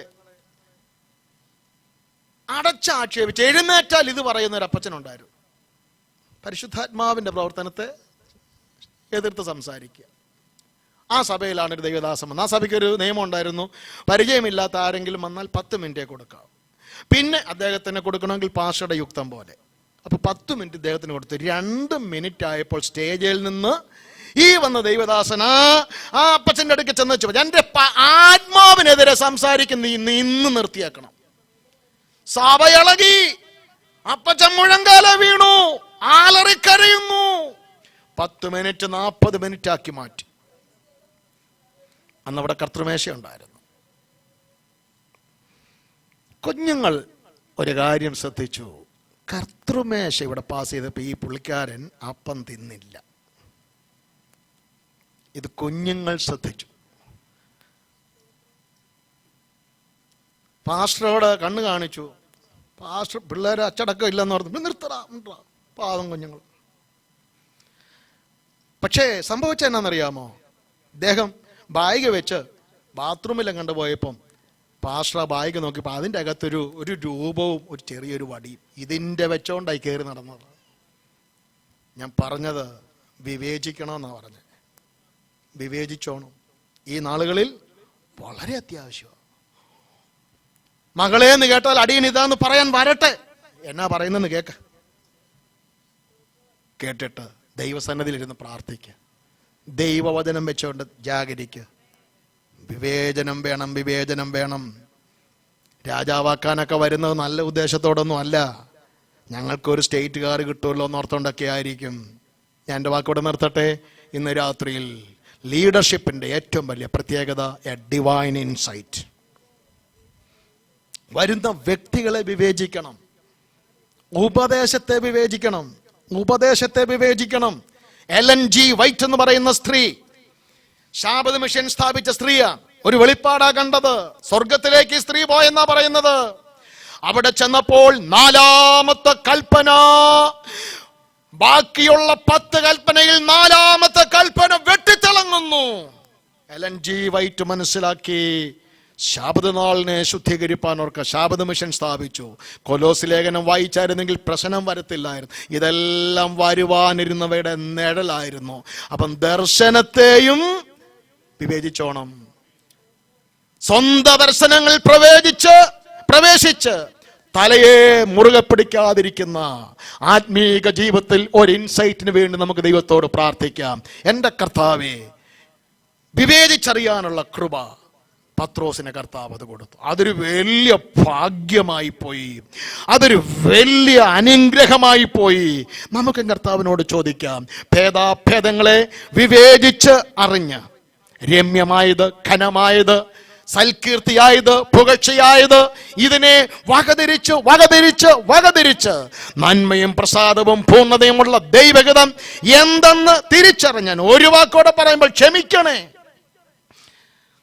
അടച്ചാക്ഷേപിച്ച് എഴുന്നേറ്റാൽ ഇത് പറയുന്ന ഒരു അപ്പച്ചനുണ്ടായിരുന്നു. പരിശുദ്ധാത്മാവിന്റെ പ്രവർത്തനത്തെ എതിർത്ത് സംസാരിക്കുക. ആ സഭയിലാണ് ഒരു ദൈവദാസം വന്നത്. ആ സഭയ്ക്ക് ഒരു നിയമം ഉണ്ടായിരുന്നു, പരിചയമില്ലാത്ത ആരെങ്കിലും വന്നാൽ 10 മിനിറ്റേ കൊടുക്കാം. പിന്നെ അദ്ദേഹത്തിന് കൊടുക്കണമെങ്കിൽ പാസ്റ്ററുടെ യുക്തം പോലെ. അപ്പോൾ 10 മിനിറ്റ് ഇദ്ദേഹത്തിന് കൊടുത്തു. 2 മിനിറ്റ് ആയപ്പോൾ സ്റ്റേജിൽ നിന്ന് ഈ വന്ന ദൈവദാസൻ ആ അപ്പച്ചൻ്റെ അടുക്ക് ചെന്ന് വെച്ചു, എൻ്റെ ആത്മാവിനെതിരെ സംസാരിക്കുന്ന ഇന്ന് നിർത്തിയാക്കണം. സഭയിളകി, അപ്പച്ചൻ മുഴങ്കാല വീണു, ആലറിക്കരയുന്നു. 10 മിനിറ്റ് 40 മിനിറ്റ് ആക്കി മാറ്റി. അന്നവിടെ കർത്തൃമേശ ഉണ്ടായിരുന്നു. കുഞ്ഞുങ്ങൾ ഒരു കാര്യം ശ്രദ്ധിച്ചു. കർത്തൃമേശ ഇവിടെ പാസ് ചെയ്തപ്പോൾ ഈ പുള്ളിക്കാരൻ അപ്പം തിന്നില്ല. ഇത് കുഞ്ഞുങ്ങൾ ശ്രദ്ധിച്ചു. പാസ്റ്ററോട് കണ്ണ് കാണിച്ചു. പാസ്റ്റർ പിള്ളേരെ അച്ചടക്കം ഇല്ലെന്ന് പറഞ്ഞു, നിർത്തടാ പാവം കുഞ്ഞുങ്ങൾ. പക്ഷേ സംഭവിച്ച എന്നാണെന്നറിയാമോ? അദ്ദേഹം ബാഗ് വെച്ച് ബാത്റൂമിലും കണ്ടുപോയപ്പം പാസ്റ്റർ ആ ബാഗ് നോക്കിയപ്പോൾ അതിൻ്റെ അകത്തൊരു രൂപവും ഒരു ചെറിയൊരു വടിയും ഇതിൻ്റെ വെച്ചോണ്ടായി കയറി നടന്നത്. ഞാൻ പറഞ്ഞത് വിവേചിക്കണമെന്നാണ് പറഞ്ഞത്. വിവേചിച്ചോണം. ഈ നാളുകളിൽ വളരെ അത്യാവശ്യമാണ്. മകളേന്ന് കേട്ടാൽ അടിയൻ ഇതാന്ന് പറയാൻ വരട്ടെ, എന്നാ പറയുന്നെന്ന് കേട്ടിട്ട് ദൈവസന്നിധിയിലിരുന്ന് പ്രാർത്ഥിക്കുക. ദൈവവചനം വെച്ചുകൊണ്ട് ജാഗരിക്കുക. വിവേചനം വേണം, വിവേചനം വേണം. രാജാവാക്കാനൊക്കെ വരുന്നത് നല്ല ഉദ്ദേശത്തോടൊന്നും അല്ല. ഞങ്ങൾക്കൊരു സ്റ്റേറ്റ് കാർ കിട്ടുമല്ലോ എന്നോർത്തോണ്ടൊക്കെ ആയിരിക്കും. ഞാൻ എൻ്റെ വാക്കോടെ നിർത്തട്ടെ. ഇന്ന് രാത്രിയിൽ ലീഡർഷിപ്പിൻ്റെ ഏറ്റവും വലിയ പ്രത്യേകത എ ഡിവൈൻ ഇൻസൈറ്റ്. വരുന്ന വ്യക്തികളെ വിവേചിക്കണം, ഉപദേശത്തെ വിവേചിക്കണം, ഉപദേശത്തെ വിവേചിക്കണം. എലൻ ജി വൈറ്റ് എന്ന് പറയുന്ന സ്ത്രീ ശാബദ മിഷൻ സ്ഥാപിച്ച സ്ത്രീയാ. ഒരു വെളിപ്പാടാ കണ്ടത്. സ്വർഗത്തിലേക്ക് സ്ത്രീ പോയെന്നാ പറയുന്നത്. അവിടെ ചെന്നപ്പോൾ 4ാമത്തെ കൽപ്പന, ബാക്കിയുള്ള 10 കൽപ്പനയിൽ 4ാമത്തെ കൽപ്പന വെട്ടിത്തിളങ്ങുന്നു. എലൻ ജി വൈറ്റ് മനസ്സിലാക്കി, ശാബദ നാളിനെ ശുദ്ധീകരിപ്പാൻ അവർക്ക് ശാബദ മിഷൻ സ്ഥാപിച്ചു. കൊലോസ് ലേഖനം വായിച്ചായിരുന്നെങ്കിൽ പ്രശ്നം വരത്തില്ലായിരുന്നു. ഇതെല്ലാം വരുവാനിരുന്നവയുടെ നിഴലായിരുന്നു. അപ്പം ദർശനത്തെയും വിവേചിച്ചോണം. സ്വന്തം ദർശനങ്ങൾ പ്രവേശിച്ച് തലയെ മുറുകെ പിടിക്കാതിരിക്കുന്ന ആത്മീക ജീവിതത്തിൽ ഒരു ഇൻസൈറ്റിന് വേണ്ടി നമുക്ക് ദൈവത്തോട് പ്രാർത്ഥിക്കാം. എൻ്റെ കർത്താവേ, വിവേചിച്ചറിയാനുള്ള കൃപ പത്രോസിനെ കർത്താവ് അത് കൊടുത്തു. അതൊരു വലിയ ഭാഗ്യമായി പോയി, അതൊരു വലിയ അനുഗ്രഹമായി പോയി. നമുക്ക് കർത്താവിനോട് ചോദിക്കാം, ഭേദാഭേദങ്ങളെ വിവേചിച്ച് അറിഞ്ഞ് രമ്യമായത്, ഘനമായത്, സൽകീർത്തിയായത്, പുകഴ്ചയായത്, ഇതിനെ വകതിരിച്ച് നന്മയും പ്രസാദവും പൂർണ്ണതയുമുള്ള ദൈവഹിതം എന്തെന്ന് തിരിച്ചറിഞ്ഞാൻ ഒരു വാക്കോടെ പറയുമ്പോൾ ക്ഷമിക്കണേ.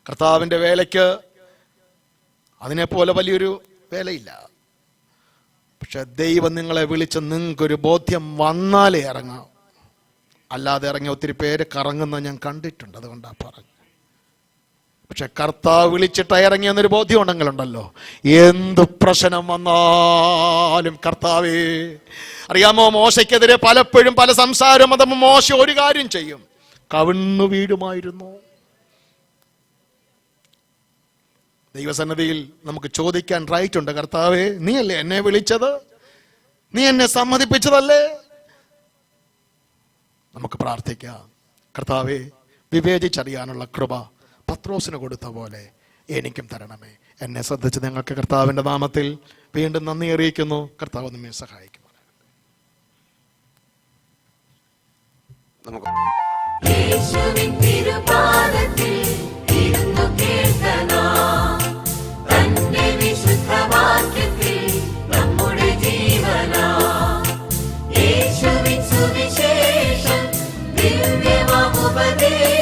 കർത്താവിൻ്റെ വേലയ്ക്ക് അതിനെപ്പോലെ വലിയൊരു വേലയില്ല. പക്ഷെ ദൈവം നിങ്ങളെ വിളിച്ച് നിങ്ങൾക്കൊരു ബോധ്യം വന്നാലേ ഇറങ്ങാം. അല്ലാതെ ഇറങ്ങി ഒത്തിരി പേര് കറങ്ങുന്ന ഞാൻ കണ്ടിട്ടുണ്ട്. അതുകൊണ്ടാണ് പറഞ്ഞു. പക്ഷെ കർത്താവ് വിളിച്ചിട്ട് ഇറങ്ങിയെന്നൊരു ബോധ്യം ഉണ്ടെങ്കിലുണ്ടല്ലോ, എന്ത് പ്രശ്നം വന്നാലും കർത്താവേ. അറിയാമോ, മോശയ്ക്കെതിരെ പലപ്പോഴും പല സംസാരം അത് മോശ ഒരു കാര്യം ചെയ്യും, കവിണ്ണു വീഴുമായിരുന്നു. ദൈവസന്നിധിയിൽ നമുക്ക് ചോദിക്കാൻ റൈറ്റ് ഉണ്ട്. കർത്താവേ, നീയല്ലേ എന്നെ വിളിച്ചത്, നീ എന്നെ സമ്മതിപ്പിച്ചതല്ലേ? നമുക്ക് പ്രാർത്ഥിക്കാം, കർത്താവേ, വിവേചിച്ചറിയാനുള്ള കൃപ പത്രോസിന് കൊടുത്ത പോലെ എനിക്കും തരണമേ. എന്നെ ശ്രദ്ധിച്ച് ഞങ്ങൾക്ക് കർത്താവിൻ്റെ നാമത്തിൽ വീണ്ടും നന്ദി അറിയിക്കുന്നു. കർത്താവ് നമ്മെ സഹായിക്കും. നമുക്ക് യേശുവിൻ സുവിശേഷം ദിവ്യമാം ഉപദേശം